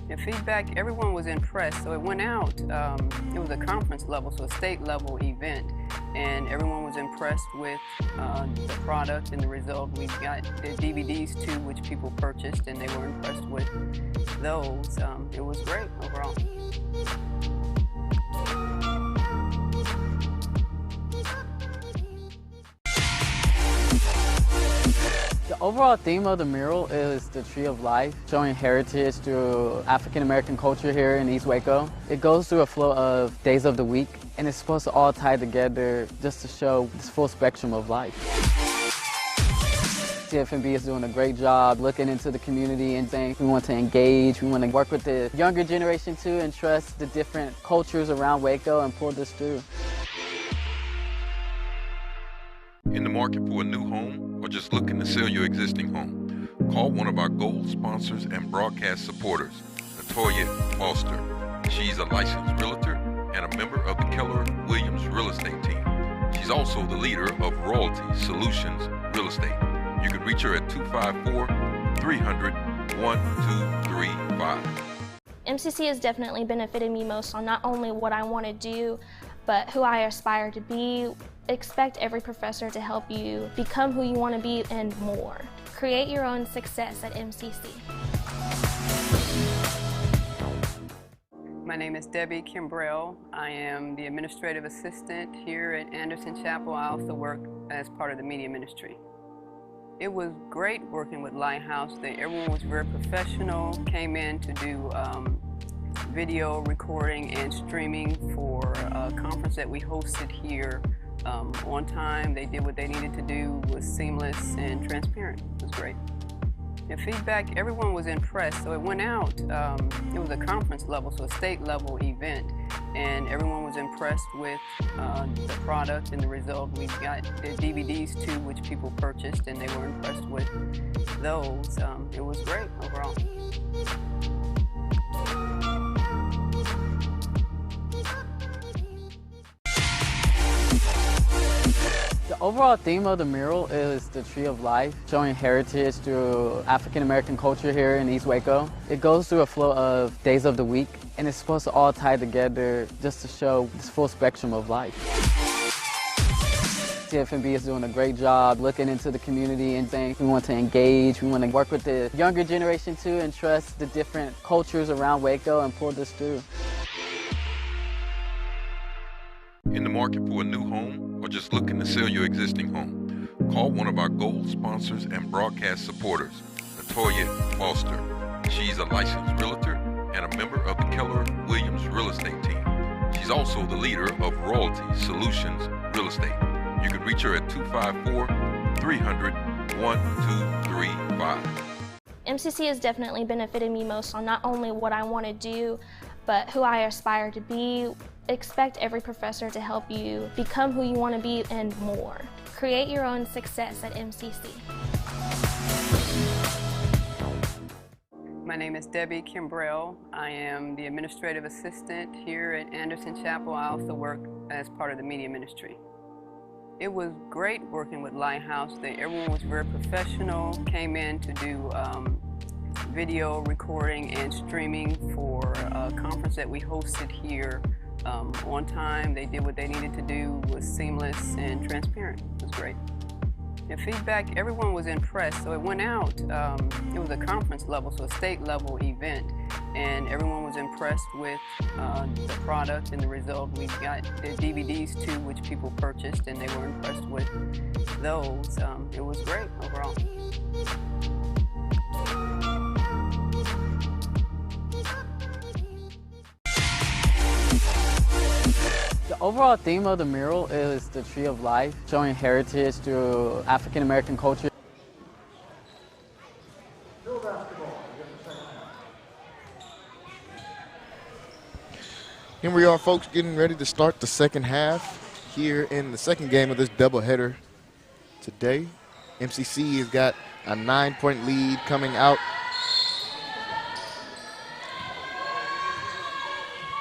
The feedback, everyone was impressed. So it went out, it was a conference level, so a state level event, and everyone was impressed with the product and the result. We got the DVDs too, which people purchased, and they were impressed with those. It was great overall. The overall theme of the mural is the Tree of Life, showing heritage through African American culture here in East Waco. It goes through a flow of days of the week, and it's supposed to all tie together just to show this full spectrum of life. TFMB is doing a great job looking into the community and saying we want to engage, we want to work with the younger generation too and trust the different cultures around Waco and pull this through. In the market for a new home or just looking to sell your existing home? Call one of our gold sponsors and broadcast supporters, Latoya Foster. She's a licensed realtor and a member of the Keller Williams real estate team. She's also the leader of Royalty Solutions Real Estate. You can reach her at 254-300-1235. MCC has definitely benefited me most on not only what I want to do, but who I aspire to be. Expect every professor to help you become who you want to be and more. Create your own success at MCC. My name is Debbie Kimbrell. I am the administrative assistant here at Anderson Chapel. I also work as part of the media ministry. It was great working with Lighthouse. Everyone was very professional, came in to do video recording and streaming for a conference that we hosted here on time. They did what they needed to do, was seamless and transparent. It was great. The feedback, everyone was impressed. So it went out, it was a conference level, so a state level event, and everyone was impressed with the product and the result. We got the DVDs too, which people purchased, and they were impressed with those. It was great overall. The overall theme of the mural is the Tree of Life, showing heritage through African American culture here in East Waco. It goes through a flow of days of the week, and it's supposed to all tie together just to show this full spectrum of life. TFMB is doing a great job looking into the community and saying we want to engage, we want to work with the younger generation too and trust the different cultures around Waco and pull this through. In the market for a new home or just looking to sell your existing home? Call one of our gold sponsors and broadcast supporters, Latoya Foster. She's a licensed realtor and a member of the Keller Williams real estate team. She's also the leader of Royalty Solutions Real Estate. You can reach her at 254-300-1235. MCC has definitely benefited me most on not only what I want to do, but who I aspire to be. Expect every professor to help you become who you want to be and more. Create your own success at MCC. My name is Debbie Kimbrell. I am the administrative assistant here at Anderson Chapel. I also work as part of the media ministry. It was great working with Lighthouse. Everyone was very professional, came in to do video recording and streaming for a conference that we hosted here on time. They did what they needed to do, was seamless and transparent. It was great. The feedback, everyone was impressed. So it went out, it was a conference level, so a state level event, and everyone was impressed with the product and the result. We got the DVDs too, which people purchased, and they were impressed with those. It was great overall. The overall theme of the mural is the Tree of Life, showing heritage through African American culture. Here we are, folks, getting ready to start the second half here in the second game of this doubleheader today. MCC has got a 9-point lead coming out.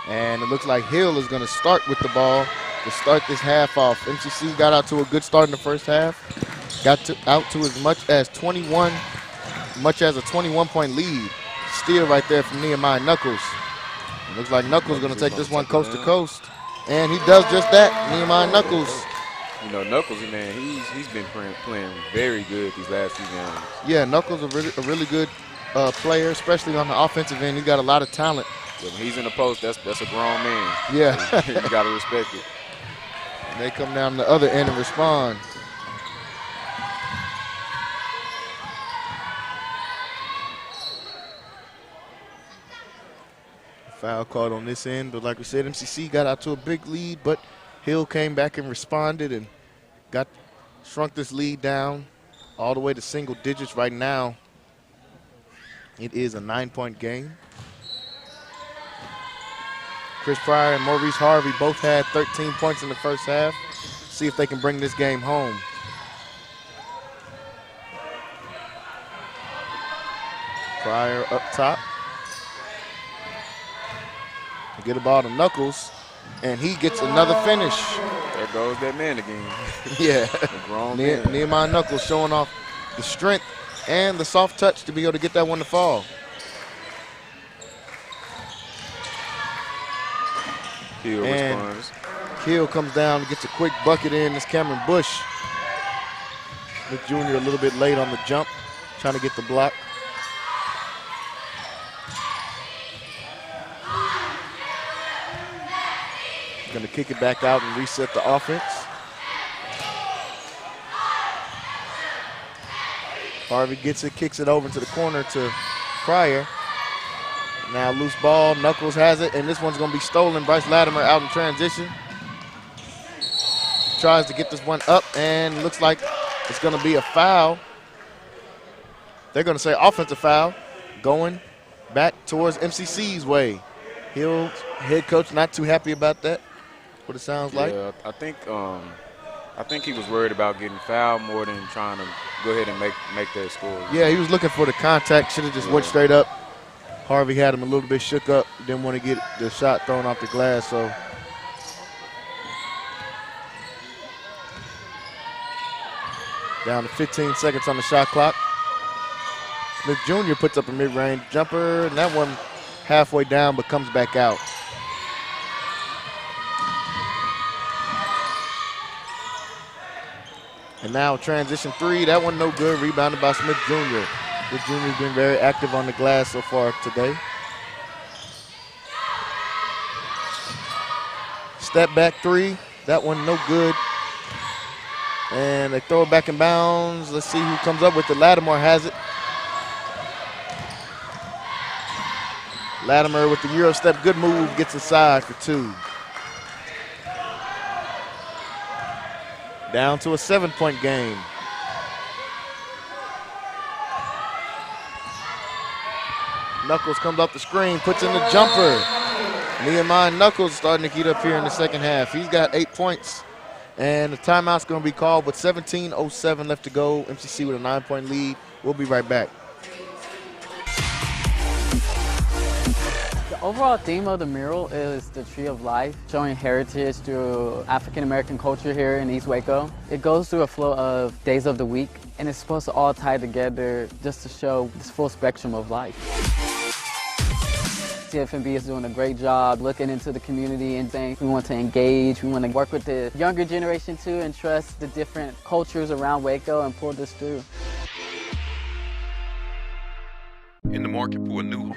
And it looks like Hill is going to start with the ball to start this half off. MCC got out to a good start in the first half. Got out to as much as a 21-point lead. Steal right there from Nehemiah Knuckles. It looks like Knuckles is going to take this one coast to coast. And he does just that, Nehemiah Knuckles. You know, Knuckles, man, he's been playing very good these last few games. Yeah, Knuckles a really good player, especially on the offensive end. He's got a lot of talent. When he's in the post, that's a grown man. Yeah. You got to respect it. And they come down the other end and respond. Foul called on this end, but like we said, MCC got out to a big lead, but Hill came back and responded and shrunk this lead down all the way to single digits right now. It is a 9-point game. Chris Pryor and Maurice Harvey both had 13 points in the first half. See if they can bring this game home. Pryor up top. They get a ball to Knuckles, and he gets another finish. There goes that man again. Yeah. Grown man. Nehemiah Knuckles showing off the strength and the soft touch to be able to get that one to fall. Hill responds. Hill comes down and gets a quick bucket in. It's Cameron Bush. Smith Jr. a little bit late on the jump, trying to get the block. Going to kick it back out and reset the offense. Harvey gets it, kicks it over to the corner to Pryor. Now loose ball, Knuckles has it, and this one's going to be stolen. Bryce Latimer out in transition. Tries to get this one up, and looks like it's going to be a foul. They're going to say offensive foul, going back towards MCC's way. Hill, head coach, not too happy about that. What it sounds like. Yeah, I think he was worried about getting fouled more than trying to go ahead and make that score. Yeah, he was looking for the contact. Should have just went straight up. Harvey had him a little bit shook up. Didn't want to get the shot thrown off the glass. So down to 15 seconds on the shot clock. Smith Jr. puts up a mid-range jumper, and that one halfway down but comes back out. And now transition three, that one no good, rebounded by Smith Jr. Smith Jr. has been very active on the glass so far today. Step back three, that one no good. And they throw it back in bounds. Let's see who comes up with it. Latimer has it. Latimer with the Euro step, good move, gets inside for two. Down to a 7-point game. Knuckles comes off the screen, puts in the jumper. Nehemiah Knuckles starting to get up here in the second half. He's got 8 points. And the timeout's going to be called with 17:07 left to go. MCC with a 9-point lead. We'll be right back. The overall theme of the mural is the Tree of Life, showing heritage through African American culture here in East Waco. It goes through a flow of days of the week, and it's supposed to all tie together just to show this full spectrum of life. CFMB is doing a great job looking into the community and saying we want to engage, we want to work with the younger generation too and trust the different cultures around Waco and pull this through. In the market for a new home.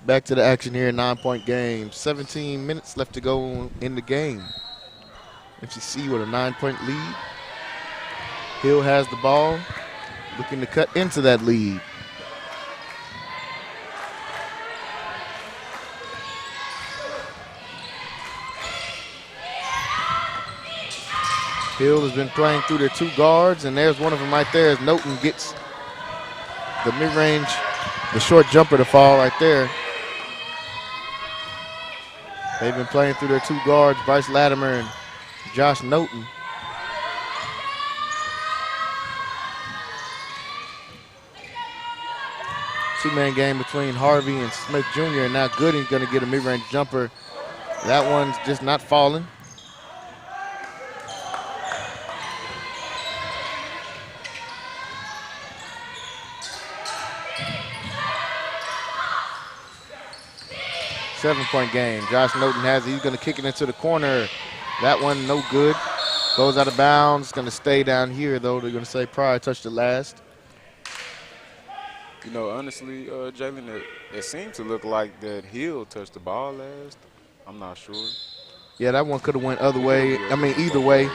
Back to the action here, 9-point game. 17 minutes left to go in the game. MCC with a 9-point lead. Hill has the ball, looking to cut into that lead. Hill has been playing through their 2 guards, and there's one of them right there as Noten gets the mid-range, the short jumper to fall right there. They've been playing through their 2 guards, Bryce Latimer and Josh Noten. Two-man game between Harvey and Smith Jr. And now Gooding's going to get a mid-range jumper. That one's just not falling. Seven-point game. Josh Noten has it. He's going to kick it into the corner. That one no good. Goes out of bounds. It's going to stay down here, though. They're going to say Pryor touched it last. You know, honestly, Jalen, it seemed to look like that Hill touched the ball last. I'm not sure. Yeah, that one could have went other way. I mean, either way.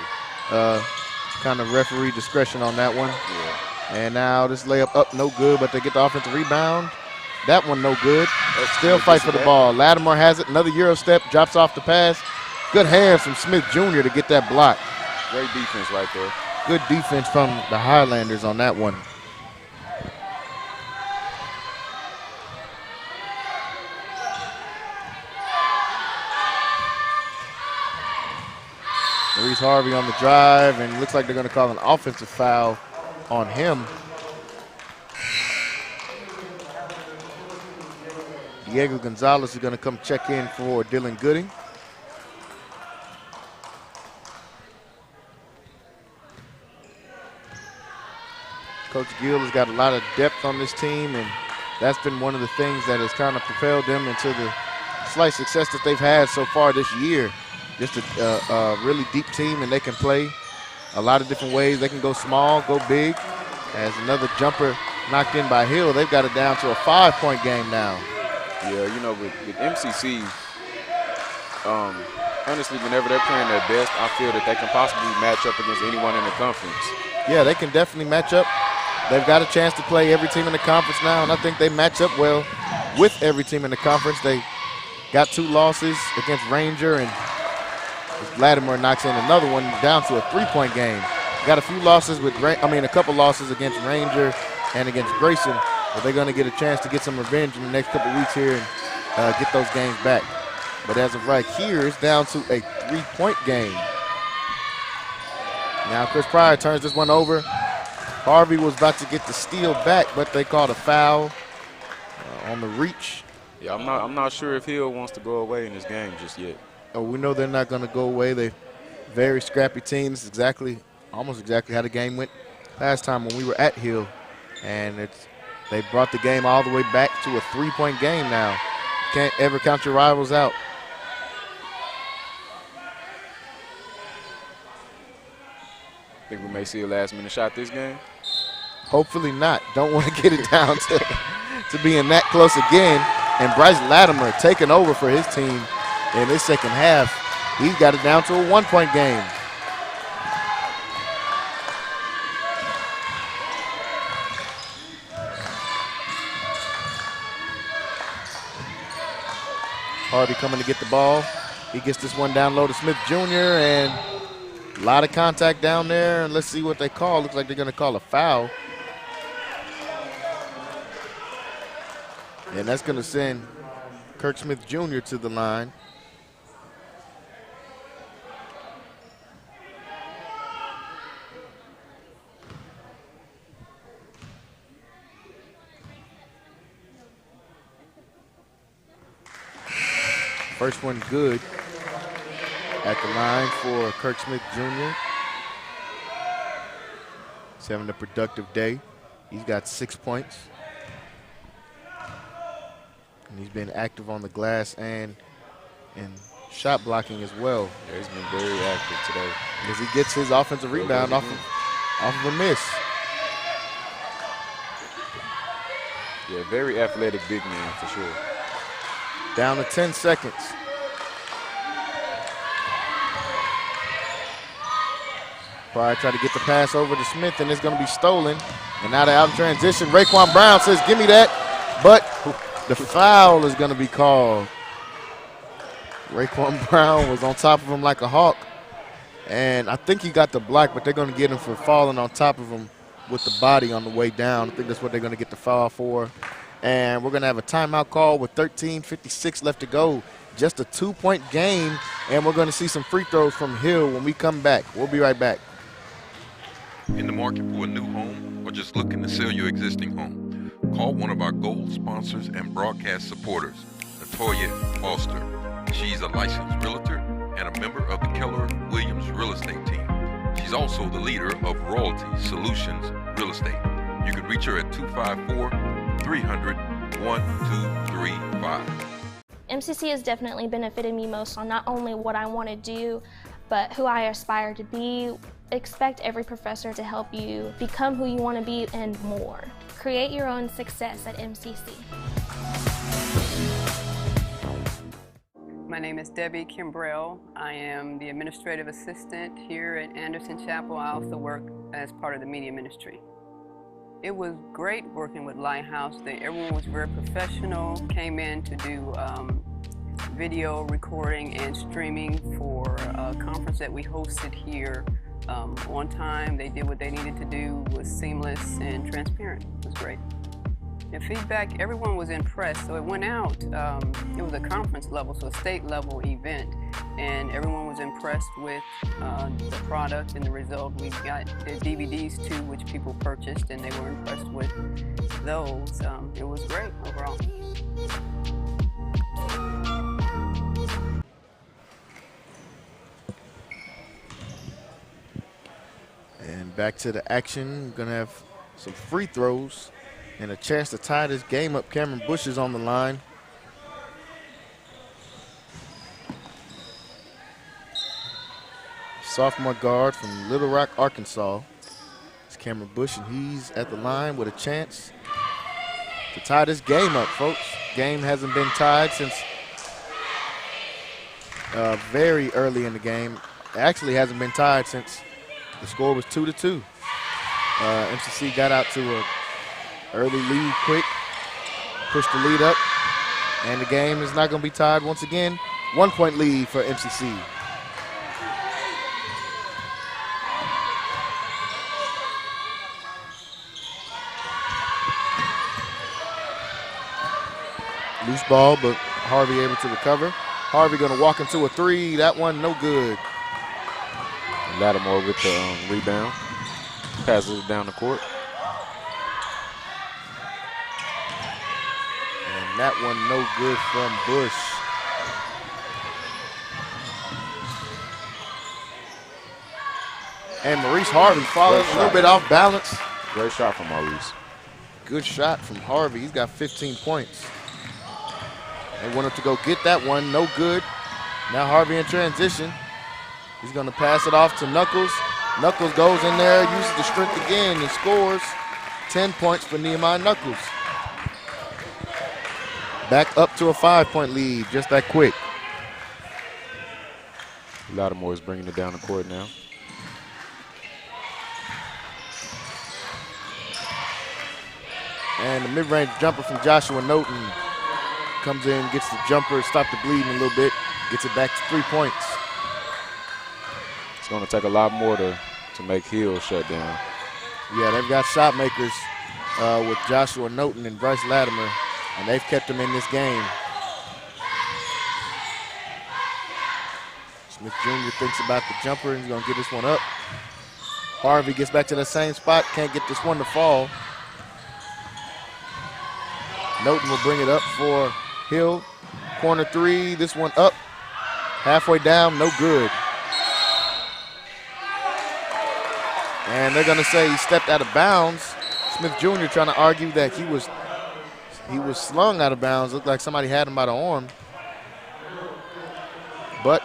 Kind of referee discretion on that one. Yeah. And now this layup up, no good, but they get the offensive rebound. That one no good. Still fight for the ball. Lattimore has it. Another Euro step. Drops off the pass. Good hands from Smith Jr. to get that block. Great defense right there. Good defense from the Highlanders on that one. Maurice Harvey on the drive, and looks like they're going to call an offensive foul on him. Diego Gonzalez is going to come check in for Dylan Gooding. Coach Gill has got a lot of depth on this team, and that's been one of the things that has kind of propelled them into the slight success that they've had so far this year. Just a really deep team, and they can play a lot of different ways. They can go small, go big. As another jumper knocked in by Hill, they've got it down to a 5-point game now. Yeah, you know, with MCC, honestly, whenever they're playing their best, I feel that they can possibly match up against anyone in the conference. Yeah, they can definitely match up. They've got a chance to play every team in the conference now, and I think they match up well with every team in the conference. They got 2 losses against Ranger, and Vladimir knocks in another one down to a 3-point game. Got a few losses with, a couple losses against Ranger and against Grayson, but they're going to get a chance to get some revenge in the next couple weeks here and get those games back. But as of right here, it's down to a 3-point game. Now Chris Pryor turns this one over. Harvey was about to get the steal back, but they called a foul on the reach. Yeah, I'm not sure if Hill wants to go away in this game just yet. Oh, we know they're not going to go away. They're very scrappy teams. Almost exactly how the game went last time when we were at Hill, and they brought the game all the way back to a 3-point game now. Can't ever count your rivals out. Think we may see a last-minute shot this game? Hopefully not. Don't want to get it down to being that close again. And Bryce Latimer taking over for his team in this second half. He's got it down to a 1-point game. Harvey coming to get the ball. He gets this one down low to Smith Jr. and a lot of contact down there. And let's see what they call. Looks like they're going to call a foul. And that's going to send Kirk Smith Jr. to the line. First one good at the line for Kirk Smith Jr. He's having a productive day. He's got 6 points. And he's been active on the glass and in shot blocking as well. Yeah, he's been very active today. As he gets his offensive rebound off of a miss. Yeah, very athletic big man for sure. Down to 10 seconds. Probably try to get the pass over to Smith, and it's going to be stolen. And now they're out in transition. Raekwon Brown says, give me that. But the foul is going to be called. Raekwon Brown was on top of him like a hawk. And I think he got the block, but they're going to get him for falling on top of him with the body on the way down. I think that's what they're going to get the foul for. And we're going to have a timeout call with 13:56 left to go. Just a 2-point game, and we're going to see some free throws from Hill when we come back. We'll be right back. In the market for a new home or just looking to sell your existing home? Call one of our gold sponsors and broadcast supporters, Latoya Foster. She's a licensed realtor and a member of the Keller Williams real estate team. She's also the leader of Royalty Solutions Real Estate. You can reach her at 254-300-1235. MCC has definitely benefited me most on not only what I want to do, but who I aspire to be. Expect every professor to help you become who you want to be and more. Create your own success at MCC. My name is Debbie Kimbrell. I am the administrative assistant here at Anderson Chapel. I also work as part of the media ministry. It was great working with Lighthouse. Everyone was very professional, came in to do video recording and streaming for a conference that we hosted here on time. They did what they needed to do, was seamless and transparent. It was great. And feedback, everyone was impressed. So it went out, it was a conference level, so a state level event, and everyone was impressed with the product and the result. We got the DVDs too, which people purchased, and they were impressed with those. It was great overall. And back to the action. We're going to have some free throws and a chance to tie this game up. Cameron Bush is on the line. Sophomore guard from Little Rock, Arkansas. It's Cameron Bush, and he's at the line with a chance to tie this game up, folks. Game hasn't been tied since very early in the game. It actually hasn't been tied since the score was 2-2. MCC got out to a early lead quick, pushed the lead up, and the game is not going to be tied once again. 1-point lead for MCC. Loose ball, but Harvey able to recover. Harvey going to walk into a three. That one no good. Lattimore with the rebound. Passes it down the court. And that one no good from Bush. And Maurice Harvey following a little bit off balance. Great shot from Maurice. Good shot from Harvey. He's got 15 points. They wanted to go get that one, no good. Now Harvey in transition. He's going to pass it off to Knuckles. Knuckles goes in there, uses the strength again, and scores 10 points for Nehemiah Knuckles. Back up to a 5-point lead, just that quick. Lattimore is bringing it down the court now. And the mid-range jumper from Joshua Noten comes in, gets the jumper, stop the bleeding a little bit, gets it back to 3 points. It's going to take a lot more to make Hill shut down. Yeah, they've got shot makers with Joshua Noten and Bryce Latimer, and they've kept them in this game. Smith Jr. thinks about the jumper, and he's going to get this one up. Harvey gets back to the same spot, can't get this one to fall. Noten will bring it up for Hill. Corner three, this one up. Halfway down, no good. And they're gonna say he stepped out of bounds. Smith Jr. trying to argue that he was slung out of bounds. Looked like somebody had him by the arm. But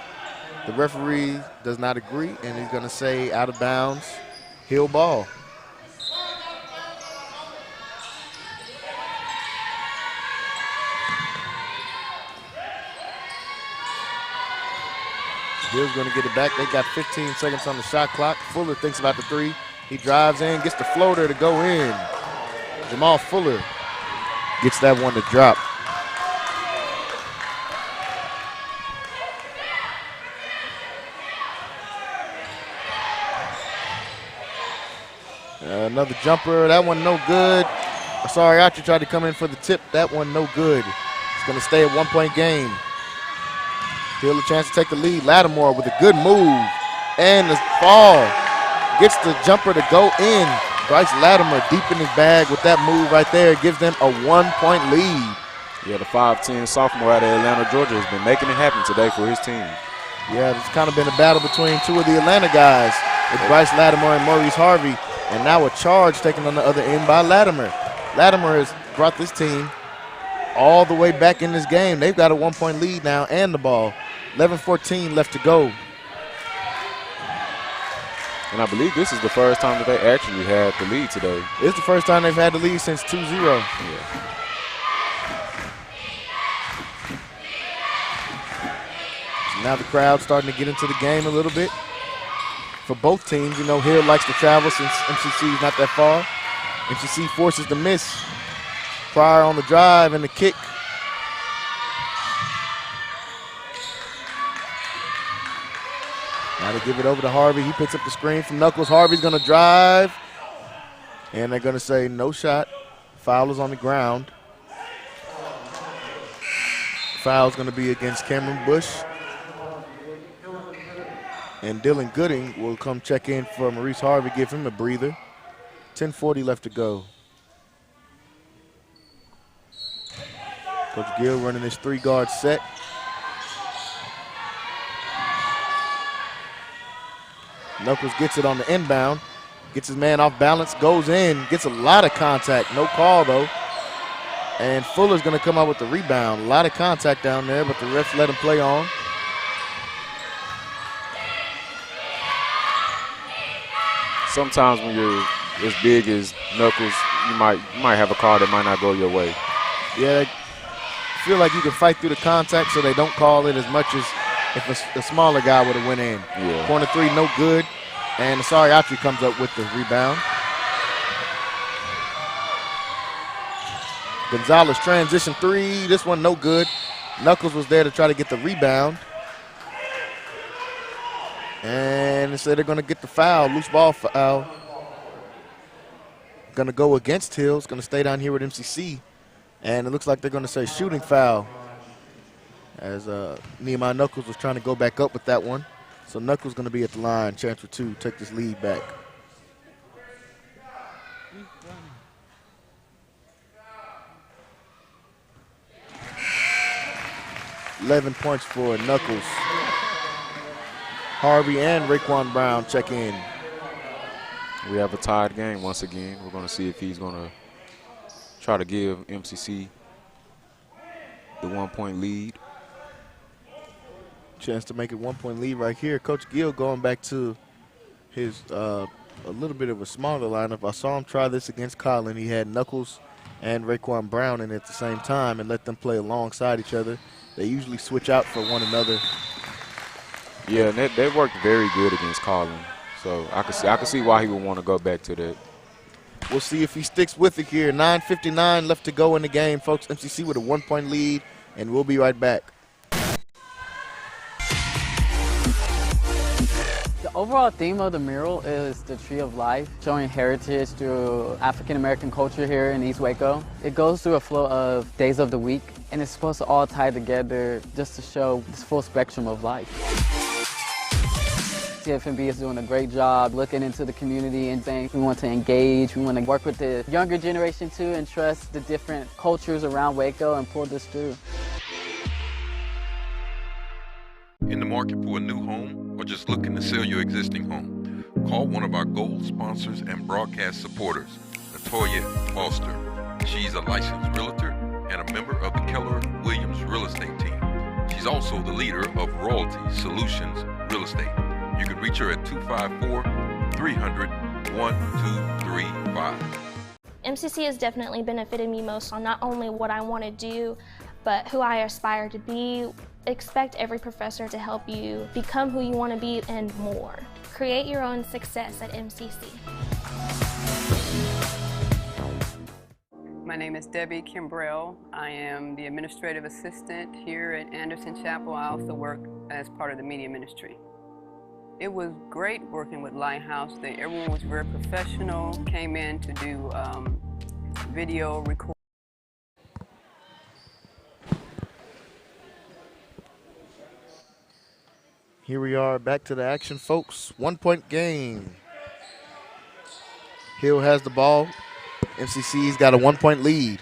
the referee does not agree, and he's gonna say out of bounds, Hill ball. Hill's going to get it back. They got 15 seconds on the shot clock. Fuller thinks about the three. He drives in, gets the floater to go in. Jamal Fuller gets that one to drop. Another jumper. That one no good. Sorry, Archie tried to come in for the tip. That one no good. It's going to stay a 1-point game. Hill a chance to take the lead. Lattimore with a good move. And the fall. Gets the jumper to go in. Bryce Lattimore deep in his bag with that move right there. Gives them a 1-point lead. Yeah, the 5'10" sophomore out of Atlanta, Georgia has been making it happen today for his team. Yeah, it's kind of been a battle between two of the Atlanta guys with Bryce Lattimore and Maurice Harvey. And now a charge taken on the other end by Lattimore. Lattimore has brought this team all the way back in this game. They've got a 1-point lead now and the ball. 11-14 left to go. And I believe this is the first time that they actually had the lead today. It's the first time they've had the lead since 2-0. Yeah. So now the crowd's starting to get into the game a little bit. For both teams, you know, Hill likes to travel since MCC is not that far. MCC forces the miss. Pryor on the drive and the kick. Now they give it over to Harvey. He picks up the screen from Knuckles. Harvey's going to drive. And they're going to say no shot. Foul is on the ground. Foul's going to be against Cameron Bush. And Dylan Gooding will come check in for Maurice Harvey, give him a breather. 10:40 left to go. Coach Gill running his 3-guard set. Knuckles gets it on the inbound. Gets his man off balance, goes in, gets a lot of contact. No call, though. And Fuller's going to come out with the rebound. A lot of contact down there, but the refs let him play on. Sometimes when you're as big as Knuckles, you might have a call that might not go your way. Yeah, they feel like you can fight through the contact, so they don't call it as much as if a smaller guy would have went in. Yeah. Corner three, no good. And Asari Atri comes up with the rebound. Gonzalez transition three. This one no good. Knuckles was there to try to get the rebound. And they said they're going to get the foul, loose ball foul. Going to go against Hill. It's going to stay down here with MCC. And it looks like they're going to say shooting foul. As Nehemiah Knuckles was trying to go back up with that one. So Knuckles going to be at the line, chance for two, take this lead back. $11 points for Knuckles. Harvey and Raekwon Brown check in. We have a tied game once again. We're going to see if he's going to try to give MCC the 1-point lead. Chance to make it 1-point lead right here. Coach Gill going back to his a little bit of a smaller lineup. I saw him try this against Colin. He had Knuckles and Raekwon Brown in at the same time and let them play alongside each other. They usually switch out for one another. Yeah, and they worked very good against Colin. So I can see why he would want to go back to that. We'll see if he sticks with it here. 9:59 left to go in the game, folks. MCC with a 1-point lead, and we'll be right back. The overall theme of the mural is the Tree of Life, showing heritage through African-American culture here in East Waco. It goes through a flow of days of the week, and it's supposed to all tie together just to show this full spectrum of life. CFMB is doing a great job looking into the community and saying we want to engage, we want to work with the younger generation too and trust the different cultures around Waco and pull this through. In the market for a new home or just looking to sell your existing home? Call one of our gold sponsors and broadcast supporters, Latoya Foster. She's a licensed realtor and a member of the Keller Williams real estate team. She's also the leader of Royalty Solutions Real Estate. You can reach her at 254-300-1235. MCC has definitely benefited me most on not only what I want to do, but who I aspire to be, Expect every professor to help you become who you want to be and more. Create your own success at MCC. My name is Debbie Kimbrell. I am the administrative assistant here at Anderson Chapel. I also work as part of the media ministry. It was great working with Lighthouse. Everyone was very professional, came in to do video recording. Here we are back to the action, folks. 1 point game. Hill has the ball. MCC's got a 1 point lead.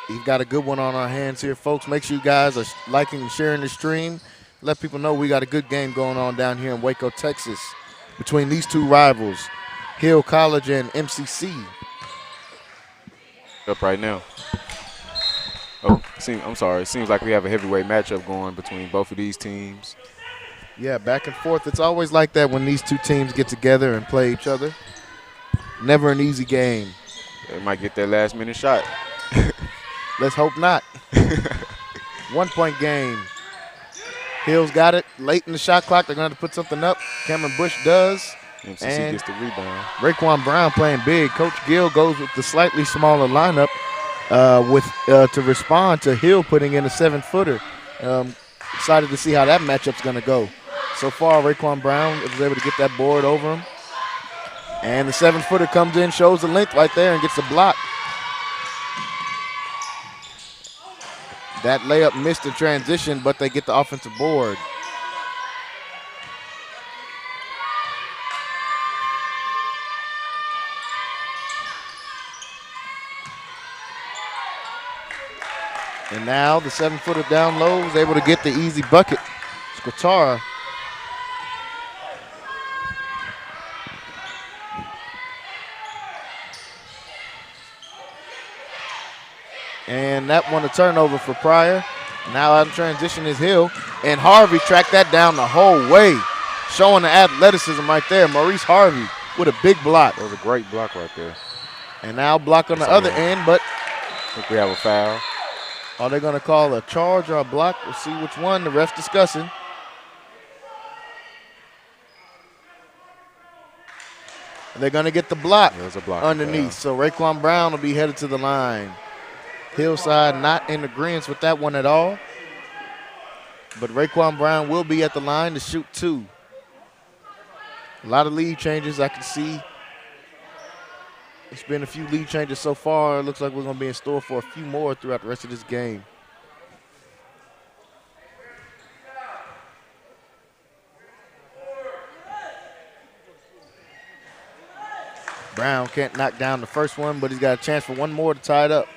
We've got a good one on our hands here, folks. Make sure you guys are liking and sharing the stream. Let people know we got a good game going on down here in Waco, Texas, between these two rivals, Hill College and MCC. Up right now. Oh, I'm sorry. It seems like we have a heavyweight matchup going between both of these teams. Yeah, back and forth. It's always like that when these two teams get together and play each other. Never an easy game. They might get that last-minute shot. Let's hope not. 1 point game. Hill's got it late in the shot clock. They're going to have to put something up. Cameron Bush does. MCC and gets the rebound. Raekwon Brown playing big. Coach Gill goes with the slightly smaller lineup to respond to Hill putting in a 7-footer. Excited to see how that matchup's going to go. So far, Raekwon Brown was able to get that board over him. And the 7-footer comes in, shows the length right there, and gets a block. That layup missed in transition, but they get the offensive board. And now the 7-footer down low was able to get the easy bucket. Squatara. And that one a turnover for Pryor. Now out of transition is Hill. And Harvey tracked that down the whole way. Showing the athleticism right there. Maurice Harvey with a big block. That was a great block right there. And now block on the other end, but I think we have a foul. are they going to call a charge or a block? We'll see which one. The ref's discussing. They're going to get the block, a block underneath. So Raekwon Brown will be headed to the line. Hillside not in agreement with that one at all. But Raekwon Brown will be at the line to shoot 2. A lot of lead changes I can see. It's been a few lead changes so far. It looks like we're going to be in store for a few more throughout the rest of this game. Brown can't knock down the first one, but he's got a chance for one more to tie it up.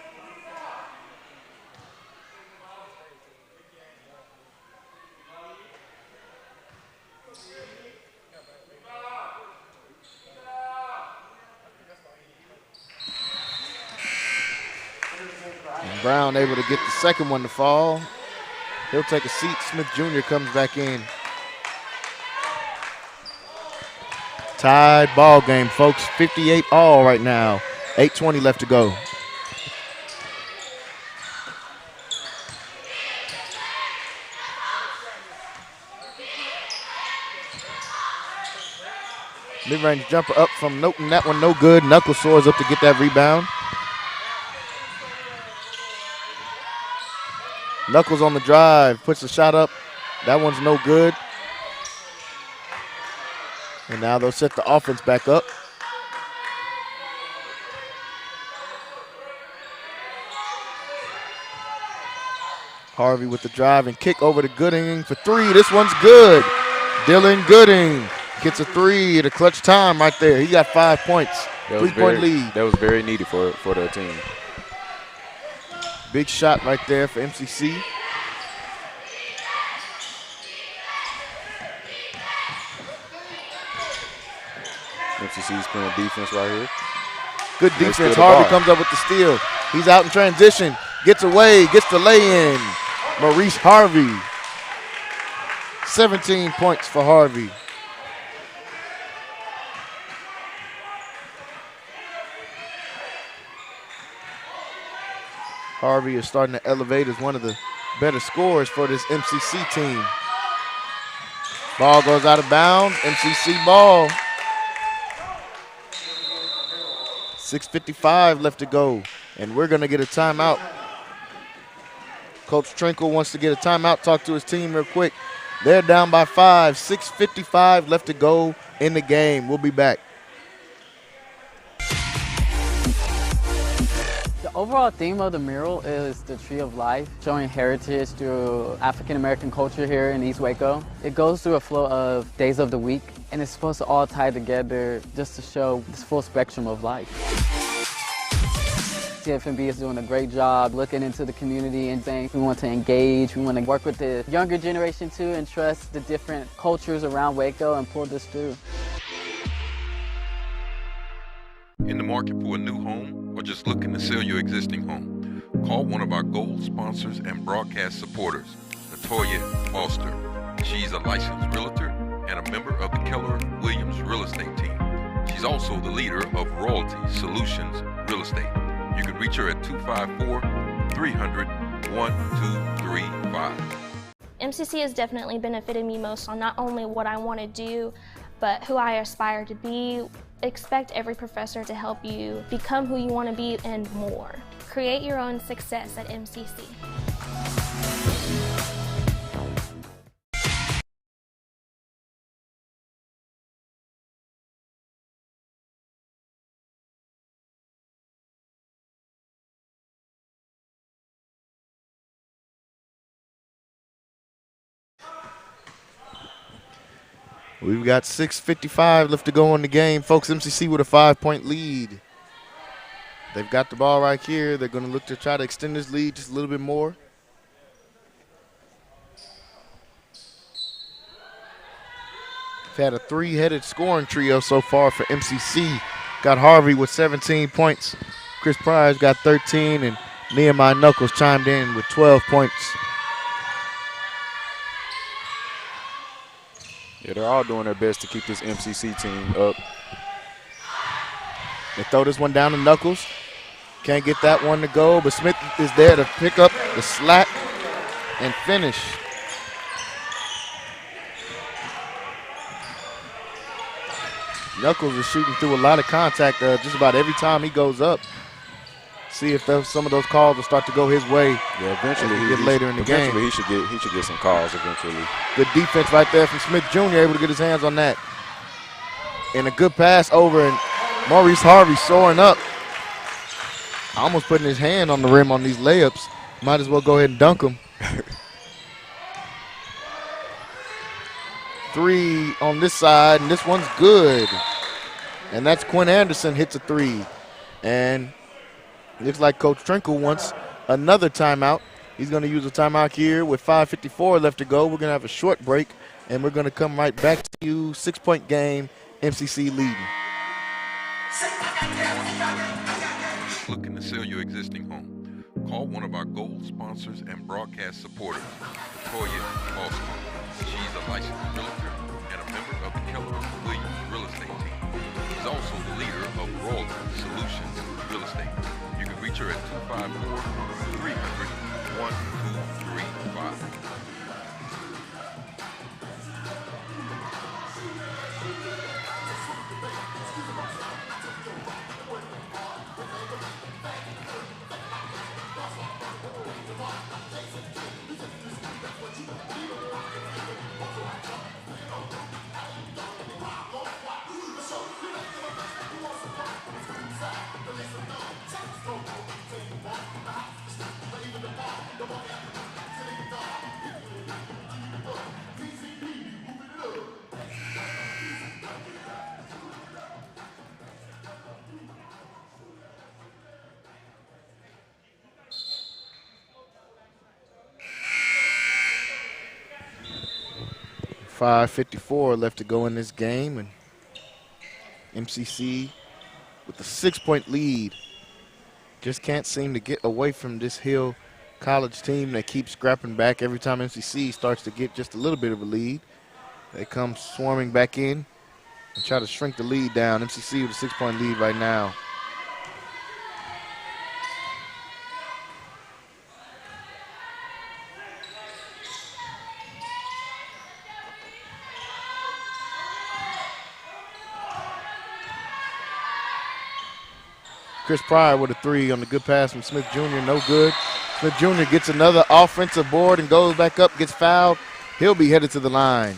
And Brown able to get the second one to fall. He'll take a seat. Smith Jr. comes back in. Tied ball game, folks. 58 all right now. 8:20 left to go. Mid-range jumper up from Noten. That one no good. Knuckles soars up to get that rebound. Knuckles on the drive. Puts the shot up. That one's no good. And now they'll set the offense back up. Harvey with the drive and kick over to Gooding for 3. This one's good. Dylan Gooding gets a 3 at a clutch time right there. He got 5 points. 3-point lead. That was very needed for their team. Big shot right there for MCC. MCC's playing defense right here. Good defense. Harvey comes up with the steal. He's out in transition. Gets away. Gets the lay-in. Maurice Harvey. 17 points for Harvey. Harvey is starting to elevate as one of the better scores for this MCC team. Ball goes out of bounds. MCC ball. 6:55 left to go, and we're going to get a timeout. Coach Trinkle wants to get a timeout, talk to his team real quick. They're down by 5, 6:55 left to go in the game. We'll be back. The overall theme of the mural is the Tree of Life, showing heritage through African American culture here in East Waco. It goes through a flow of days of the week, and it's supposed to all tie together just to show this full spectrum of life. TFMB is doing a great job looking into the community and saying we want to engage, we want to work with the younger generation too and trust the different cultures around Waco and pull this through. In the market for a new home or just looking to sell your existing home? Call one of our gold sponsors and broadcast supporters, Latoya Foster. She's a licensed realtor and a member of the Keller Williams real estate team. She's also the leader of Royalty Solutions Real Estate. You can reach her at 254-300-1235. MCC has definitely benefited me most on not only what I want to do, but who I aspire to be. Expect every professor to help you become who you want to be and more. Create your own success at MCC. We've got 6:55 left to go in the game. Folks, MCC with a 5-point lead. They've got the ball right here. They're going to look to try to extend this lead just a little bit more. We've had a three-headed scoring trio so far for MCC. Got Harvey with 17 points. Chris Pryor's got 13, and Nehemiah Knuckles chimed in with 12 points. Yeah, they're all doing their best to keep this MCC team up. They throw this one down to Knuckles. Can't get that one to go, but Smith is there to pick up the slack and finish. Knuckles is shooting through a lot of contact just about every time he goes up. See if some of those calls will start to go his way. Yeah, eventually he get later in the game. Eventually he should get some calls eventually. Good defense right there from Smith Jr. Able to get his hands on that. And a good pass over, and Maurice Harvey soaring up. Almost putting his hand on the rim on these layups. Might as well go ahead and dunk them. 3 on this side, and this one's good. And that's Quinn Anderson hits a 3. And looks like Coach Trinkle wants another timeout. He's going to use a timeout here with 5:54 left to go. We're going to have a short break, and we're going to come right back to you. 6-point game, MCC leading. Looking to sell your existing home? Call one of our gold sponsors and broadcast supporters, Latoya Foster. She's a licensed realtor and a member of the Keller Williams real estate team. She's also the leader of Royalty Solutions Real Estate. You can reach her at 254-300-1235. .54 left to go in this game, and MCC with a 6-point lead. Just can't seem to get away from this Hill College team that keeps scrapping back every time MCC starts to get just a little bit of a lead. They come swarming back in and try to shrink the lead down. MCC with a 6-point lead right now. Chris Pryor with a three on the good pass from Smith Jr. No good. Smith Jr. gets another offensive board and goes back up, gets fouled. He'll be headed to the line.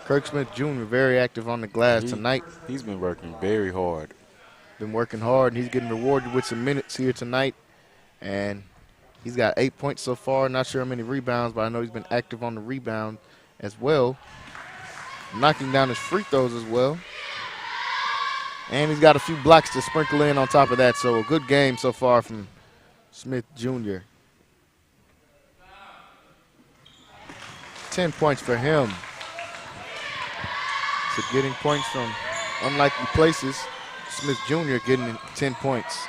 Kirk Smith Jr. very active on the glass tonight. He's been working very hard. Been working hard, and he's getting rewarded with some minutes here tonight. And he's got 8 points so far. Not sure how many rebounds, but I know he's been active on the rebound as well. Knocking down his free throws as well. And he's got a few blocks to sprinkle in on top of that. So a good game so far from Smith Jr. 10 points for him. So getting points from unlikely places. Smith Jr. getting 10 points.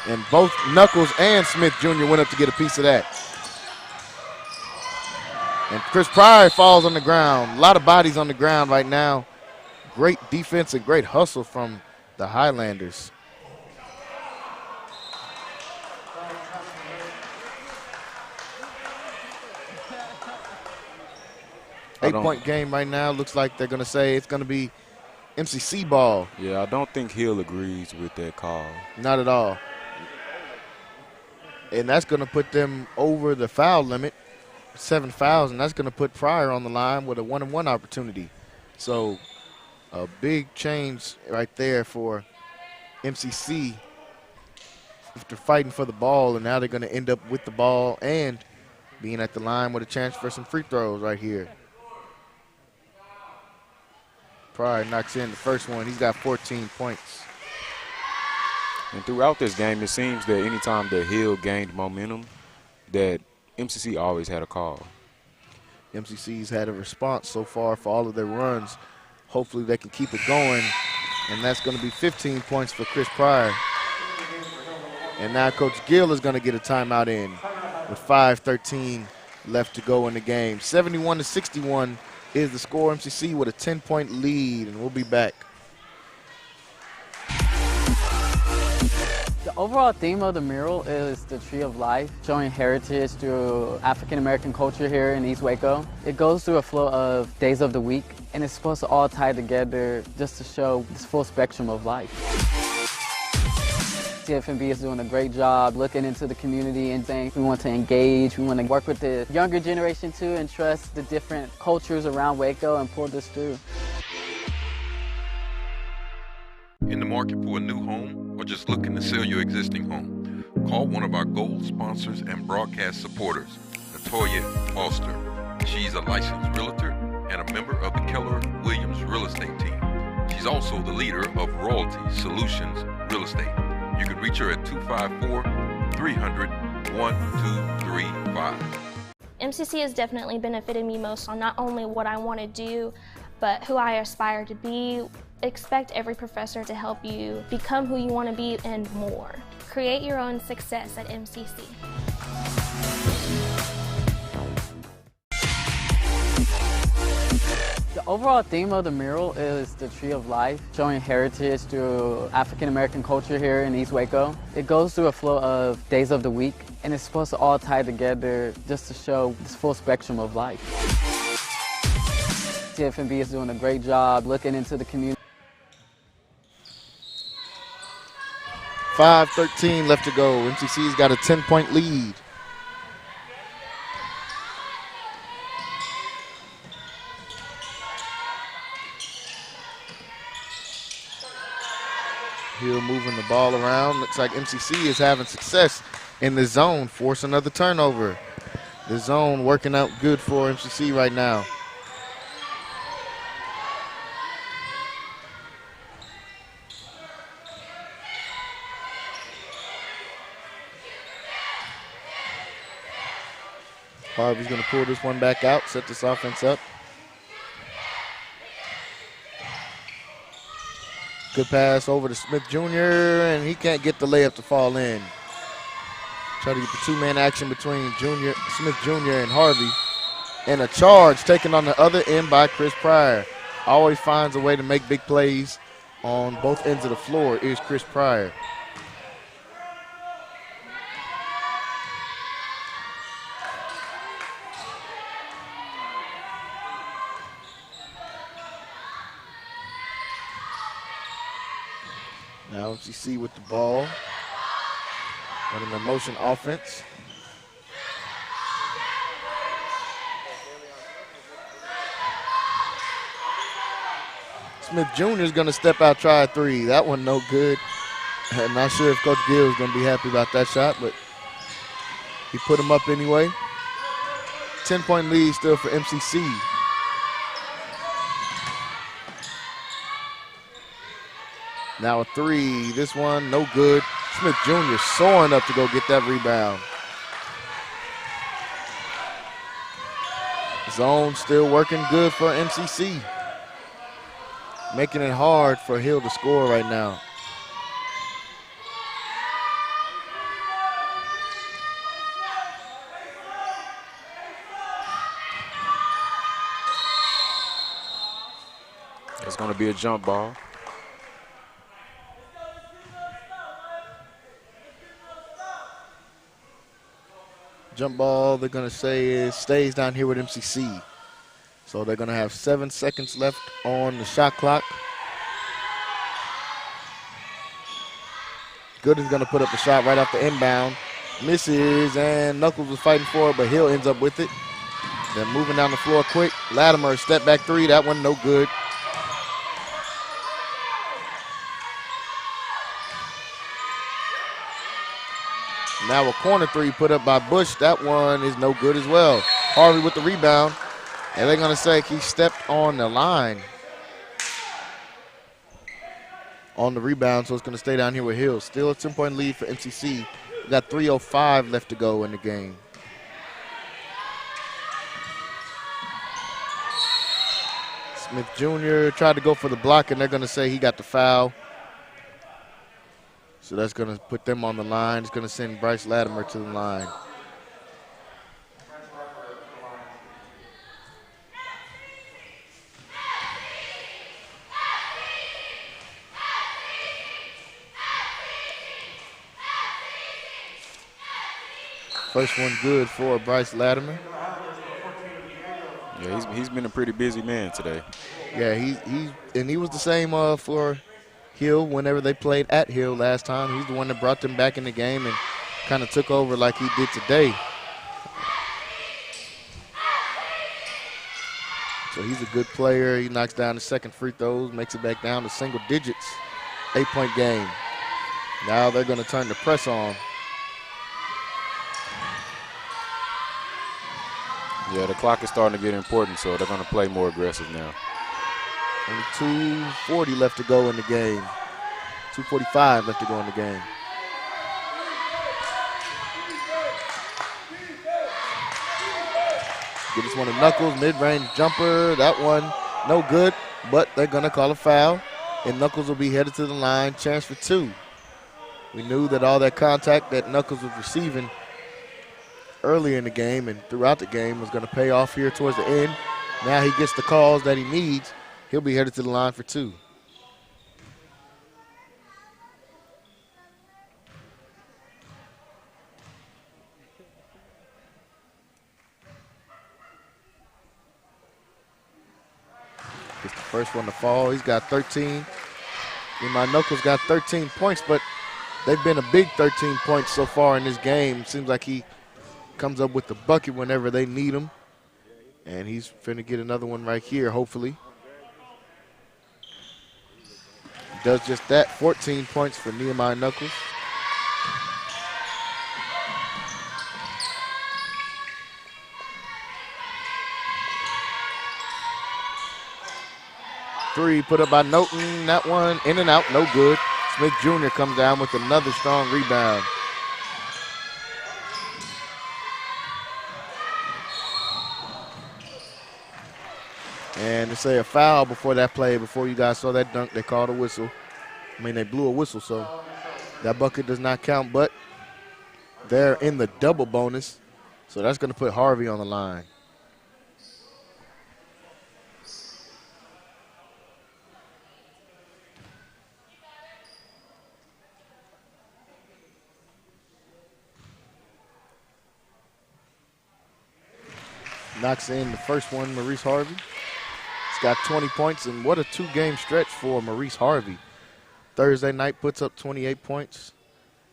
And both Knuckles and Smith Jr. went up to get a piece of that. And Chris Pryor falls on the ground. A lot of bodies on the ground right now. Great defense and great hustle from the Highlanders. Eight-point game right now. Looks like they're going to say it's going to be MCC ball. Yeah, I don't think Hill agrees with that call. Not at all. And that's going to put them over the foul limit, 7 fouls, and that's going to put Pryor on the line with a 1-on-1 opportunity. So a big change right there for MCC after fighting for the ball, and now they're going to end up with the ball and being at the line with a chance for some free throws right here. Pryor knocks in the first one. He's got 14 points. And throughout this game, it seems that anytime that Hill gained momentum, that MCC always had a call. MCC's had a response so far for all of their runs. Hopefully they can keep it going. And that's going to be 15 points for Chris Pryor. And now Coach Gill is going to get a timeout in with 5:13 left to go in the game. 71-61 is the score. MCC with a 10-point lead, and we'll be back. The overall theme of the mural is the Tree of Life, showing heritage through African-American culture here in East Waco. It goes through a flow of days of the week, and it's supposed to all tie together just to show this full spectrum of life. TFMB is doing a great job looking into the community and saying we want to engage, we want to work with the younger generation too and trust the different cultures around Waco and pull this through. In the market for a new home or just looking to sell your existing home? Call one of our gold sponsors and broadcast supporters, Latoya Foster. She's a licensed realtor and a member of the Keller Williams real estate team. She's also the leader of Royalty Solutions Real Estate. You can reach her at 254-300-1235. MCC has definitely benefited me most on not only what I want to do, but who I aspire to be. Expect every professor to help you become who you want to be and more. Create your own success at MCC. The overall theme of the mural is the Tree of Life, showing heritage through African-American culture here in East Waco. It goes through a flow of days of the week, and it's supposed to all tie together just to show this full spectrum of life. TFMB is doing a great job looking into the community. 5:13 left to go. MCC's got a 10-point lead. Hill moving the ball around. Looks like MCC is having success in the zone. Force another turnover. The zone working out good for MCC right now. Harvey's going to pull this one back out, set this offense up. Good pass over to Smith Jr., and he can't get the layup to fall in. Try to get the two-man action between Smith Jr. and Harvey. And a charge taken on the other end by Chris Pryor. Always finds a way to make big plays on both ends of the floor is Chris Pryor. MCC with the ball. Running a motion offense. Smith Jr. is going to step out, try a three. That one no good. I'm not sure if Coach Gill is going to be happy about that shot, but he put him up anyway. 10-point lead still for MCC. Now a three. This one no good. Smith Jr. soaring up to go get that rebound. Zone still working good for MCC. Making it hard for Hill to score right now. It's going to be a jump ball. Jump ball, they're going to say, is stays down here with MCC. So they're going to have 7 seconds left on the shot clock. Gooden's going to put up a shot right off the inbound. Misses, and Knuckles was fighting for it, but Hill ends up with it. They're moving down the floor quick. Latimer, step back three. That one no good. Now a corner three put up by Bush. That one is no good as well. Harvey with the rebound. And they're going to say he stepped on the line on the rebound, so it's going to stay down here with Hill. Still a 10-point lead for MCC. We got 3:05 left to go in the game. Smith Jr. tried to go for the block, and they're going to say he got the foul. So that's going to put them on the line. It's going to send Bryce Latimer to the line. First one good for Bryce Latimer. Yeah, he's been a pretty busy man today. Yeah, he was the same for Hill whenever they played at Hill last time. He's the one that brought them back in the game and kind of took over like he did today. So he's a good player. He knocks down the second free throws, makes it back down to single digits. 8-point game. Now they're going to turn the press on. Yeah, the clock is starting to get important, so they're going to play more aggressive now. Only 2:40 left to go in the game. 2:45 left to go in the game. Get this one to Knuckles, mid-range jumper. That one no good, but they're going to call a foul, and Knuckles will be headed to the line. Chance for two. We knew that all that contact that Knuckles was receiving early in the game and throughout the game was going to pay off here towards the end. Now he gets the calls that he needs. He'll be headed to the line for two. Gets the first one to fall. He's got 13. My Knuckles got 13 points, but they've been a big 13 points so far in this game. Seems like he comes up with the bucket whenever they need him. And he's finna get another one right here, hopefully. Does just that. 14 points for Nehemiah Knuckles. Three put up by Noten. That one in and out, no good. Smith Jr. comes down with another strong rebound. And to say a foul before that play, before you guys saw that dunk, they called a whistle. I mean, they blew a whistle, so that bucket does not count, but they're in the double bonus, so that's going to put Harvey on the line. Knocks in the first one, Maurice Harvey. He's got 20 points, and what a two-game stretch for Maurice Harvey. Thursday night puts up 28 points,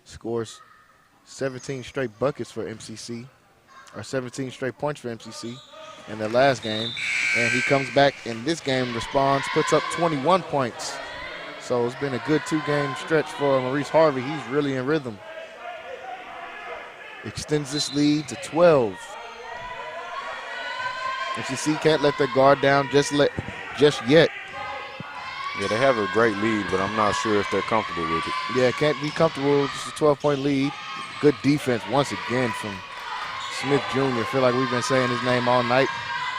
scores 17 straight buckets for MCC, or 17 straight points for MCC in their last game. And he comes back in this game, responds, puts up 21 points. So it's been a good two-game stretch for Maurice Harvey. He's really in rhythm. Extends this lead to 12. MCC can't let their guard down just yet. Yeah, they have a great lead, but I'm not sure if they're comfortable with it. Yeah, can't be comfortable with just a 12-point lead. Good defense once again from Smith Jr. Feel like we've been saying his name all night.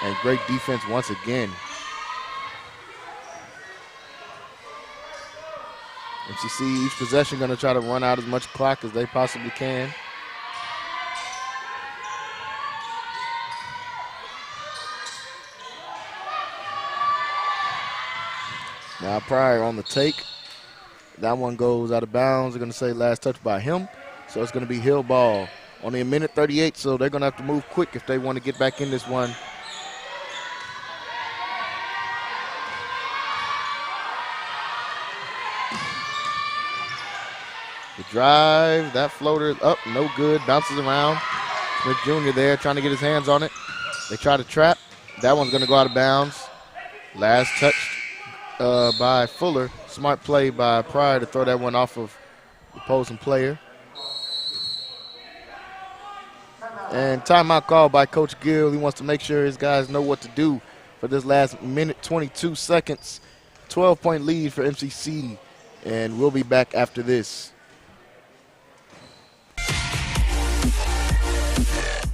And great defense once again. MCC each possession going to try to run out as much clock as they possibly can. Now Pryor on the take. That one goes out of bounds. They're going to say last touch by him. So it's going to be Hill ball. Only a minute 38, so they're going to have to move quick if they want to get back in this one. The drive, that floater is up, no good, bounces around. Smith Jr. there trying to get his hands on it. They try to trap. That one's going to go out of bounds. Last touch by Fuller. Smart play by Pryor to throw that one off of the opposing player. And timeout call by Coach Gill. He wants to make sure his guys know what to do for this last minute, 22 seconds. 12-point lead for MCC, and we'll be back after this.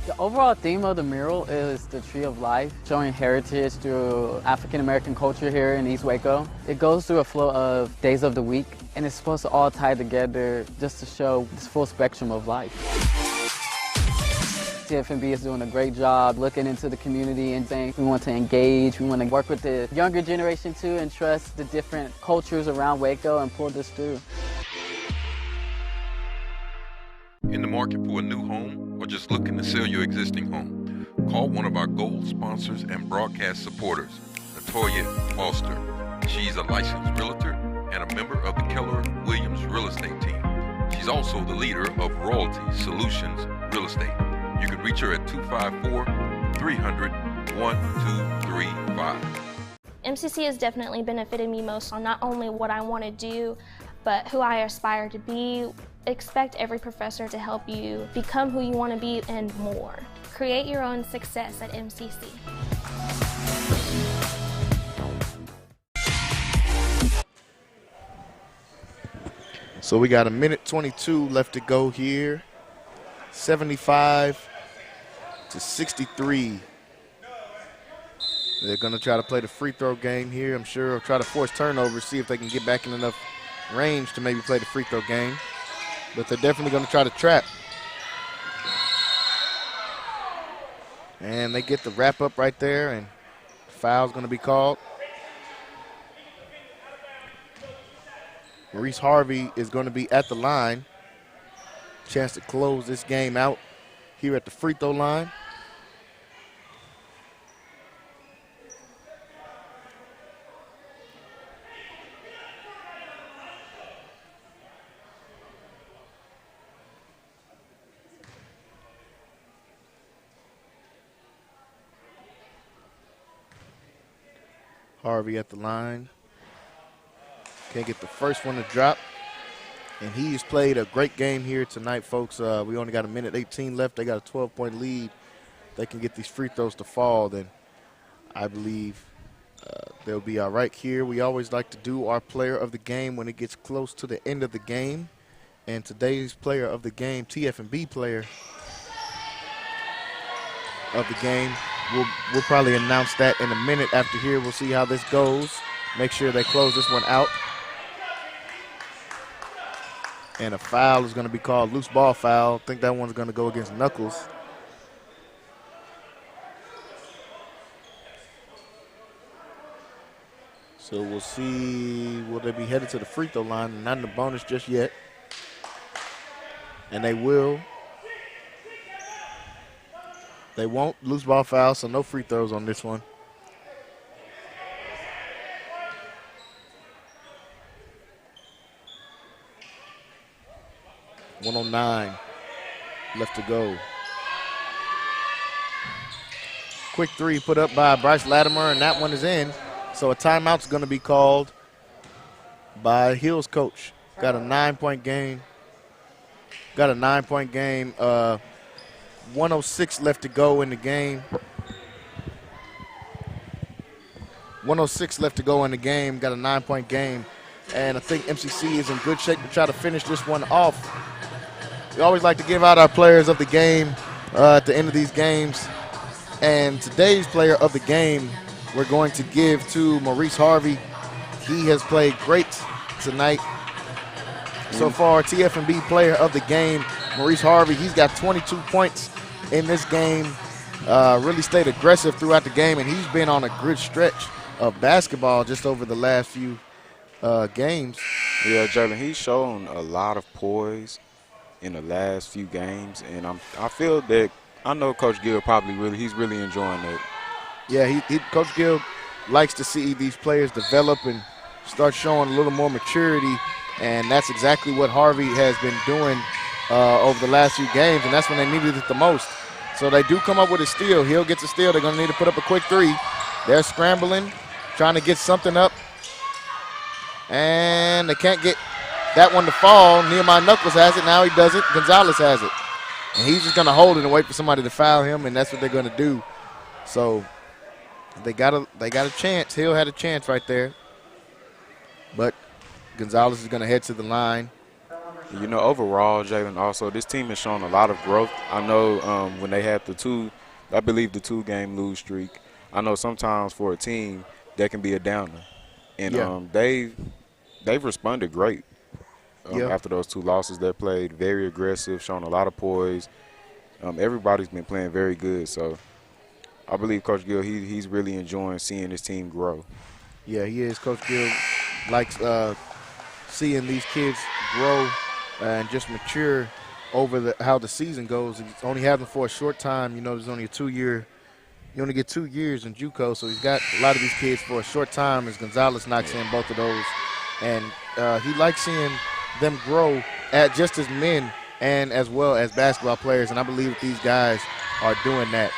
The overall theme of the mural is the Tree of Life, showing heritage through African American culture here in East Waco. It goes through a flow of days of the week, and it's supposed to all tie together just to show this full spectrum of life. TFMB is doing a great job looking into the community and saying we want to engage, we want to work with the younger generation too and trust the different cultures around Waco and pull this through. In the market for a new home or just looking to sell your existing home, call one of our gold sponsors and broadcast supporters, Latoya Foster. She's a licensed realtor and a member of the Keller Williams real estate team. She's also the leader of Royalty Solutions Real Estate. You can reach her at 254-300-1235. MCC has definitely benefited me most on not only what I want to do, but who I aspire to be. Expect every professor to help you become who you want to be and more. Create your own success at MCC. So we got a minute 22 left to go here. 75-63. They're going to try to play the free throw game here. I'm sure they'll try to force turnovers, see if they can get back in enough range to maybe play the free throw game. But they're definitely going to try to trap. And they get the wrap up right there, and foul's going to be called. Maurice Harvey is going to be at the line. Chance to close this game out here at the free throw line. Harvey at the line. Can't get the first one to drop. And he's played a great game here tonight, folks. We only got a minute 18 left. They got a 12-point lead. They can get these free throws to fall, then I believe they'll be all right here. We always like to do our player of the game when it gets close to the end of the game. And today's player of the game, TFMB player of the game, we'll probably announce that in a minute after here. We'll see how this goes. Make sure they close this one out. And a foul is going to be called, loose ball foul. I think that one's going to go against Knuckles. So we'll see, will they be headed to the free throw line? Not in the bonus just yet. And they will. They won't. Loose ball foul, so no free throws on this one. 109 left to go. Quick three put up by Bryce Latimer, and that one is in. So a timeout's going to be called by Hill's coach. Got a 9-point game. 106 left to go in the game. 106 left to go in the game. Got a 9-point game. And I think MCC is in good shape to try to finish this one off. We always like to give out our players of the game at the end of these games. And today's player of the game we're going to give to Maurice Harvey. He has played great tonight. So far, TFNB player of the game, Maurice Harvey. He's got 22 points in this game. Really stayed aggressive throughout the game, and he's been on a good stretch of basketball just over the last few games. Yeah, Jalen, he's shown a lot of poise in the last few games, and I feel that I know Coach Gill he's really enjoying it. Yeah, Coach Gill likes to see these players develop and start showing a little more maturity, and that's exactly what Harvey has been doing over the last few games, and that's when they needed it the most. So they do come up with a steal. Hill gets a steal. They're going to need to put up a quick three. They're scrambling, trying to get something up, and they can't get that one to fall. Nehemiah Knuckles has it. Now he does it. Gonzalez has it. And he's just going to hold it and wait for somebody to foul him, and that's what they're going to do. So they got a chance. Hill had a chance right there. But Gonzalez is going to head to the line. You know, overall, Jalen, also, this team has shown a lot of growth. I know when they had the two-game lose streak, I know sometimes for a team that can be a downer. And they've responded great after those two losses. They played very aggressive, shown a lot of poise. Everybody's been playing very good. So I believe Coach Gill, he's really enjoying seeing his team grow. Yeah, he is. Coach Gill likes seeing these kids grow and just mature over how the season goes. He's only had them for a short time. You know, there's only a 2-year. You only get 2 years in JUCO, so he's got a lot of these kids for a short time as Gonzalez knocks in both of those. And he likes seeing them grow just as men and as well as basketball players, and I believe that these guys are doing that.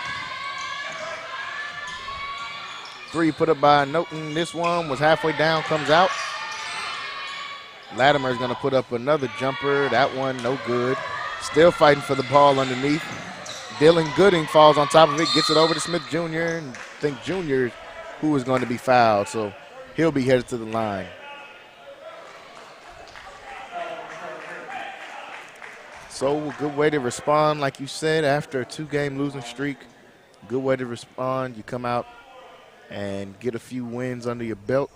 Three put up by Noten. This one was halfway down, comes out. Latimer is going to put up another jumper. That one, no good. Still fighting for the ball underneath. Dylan Gooding falls on top of it, gets it over to Smith Jr., and I think Jr. who is going to be fouled, so he'll be headed to the line. So a good way to respond, like you said, after a 2-game losing streak. Good way to respond. You come out and get a few wins under your belt.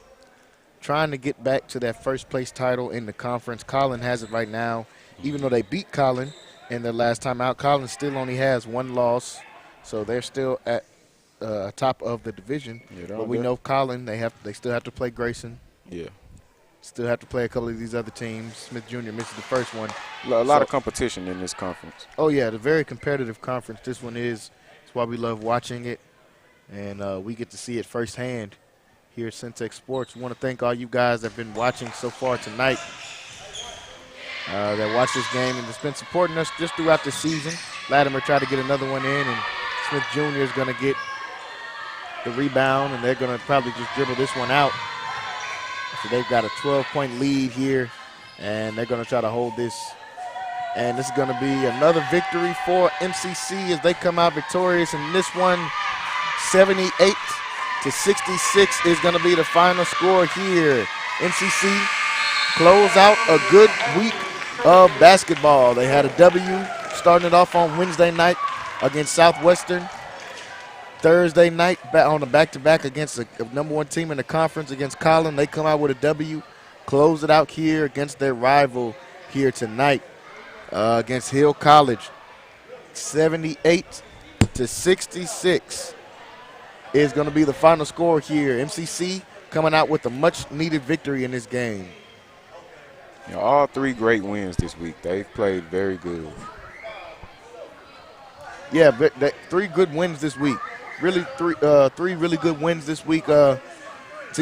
Trying to get back to that first-place title in the conference. Collin has it right now. Even though they beat Collin in their last time out, Collin still only has 1 loss, so they're still at top of the division. But we know Collin, they still have to play Grayson. Yeah. Still have to play a couple of these other teams. Smith Jr. misses the first one. A lot of competition in this conference. Oh, yeah, the very competitive conference this one is. That's why we love watching it, and we get to see it firsthand here at Centex Sports. We want to thank all you guys that have been watching so far tonight, that watch this game and that's been supporting us just throughout the season. Latimer tried to get another one in, and Smith Jr. is going to get the rebound, and they're going to probably just dribble this one out. So they've got a 12-point lead here, and they're going to try to hold this. And this is going to be another victory for MCC as they come out victorious in this one. 78-66 is going to be the final score here. MCC close out a good week of basketball. They had a W starting it off on Wednesday night against Southwestern. Thursday night on the back-to-back against the number 1 team in the conference against Collin. They come out with a W, close it out here against their rival here tonight against Hill College. 78-66 is going to be the final score here. MCC coming out with a much-needed victory in this game. You know, all 3 great wins this week. They've played very good. Yeah, but 3 good wins this week. Really, 3 really good wins this week to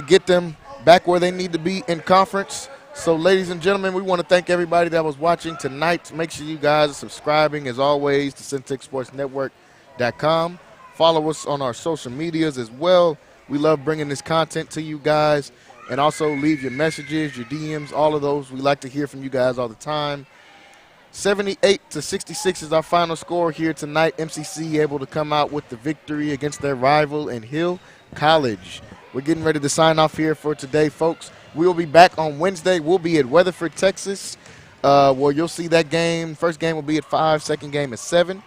get them back where they need to be in conference. So, ladies and gentlemen, we want to thank everybody that was watching tonight. Make sure you guys are subscribing, as always, to CentexSportsNetwork.com. Follow us on our social medias as well. We love bringing this content to you guys. And also leave your messages, your DMs, all of those. We like to hear from you guys all the time. 78-66 is our final score here tonight. MCC able to come out with the victory against their rival in Hill College. We're getting ready to sign off here for today, folks. We'll be back on Wednesday. We'll be at Weatherford, Texas, where you'll see that game. First game will be at 5, second game at 7.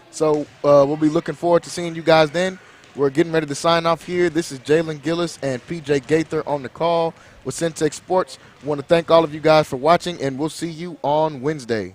So we'll be looking forward to seeing you guys then. We're getting ready to sign off here. This is Jalen Gillis and PJ Gaither on the call with Centex Sports. I want to thank all of you guys for watching, and we'll see you on Wednesday.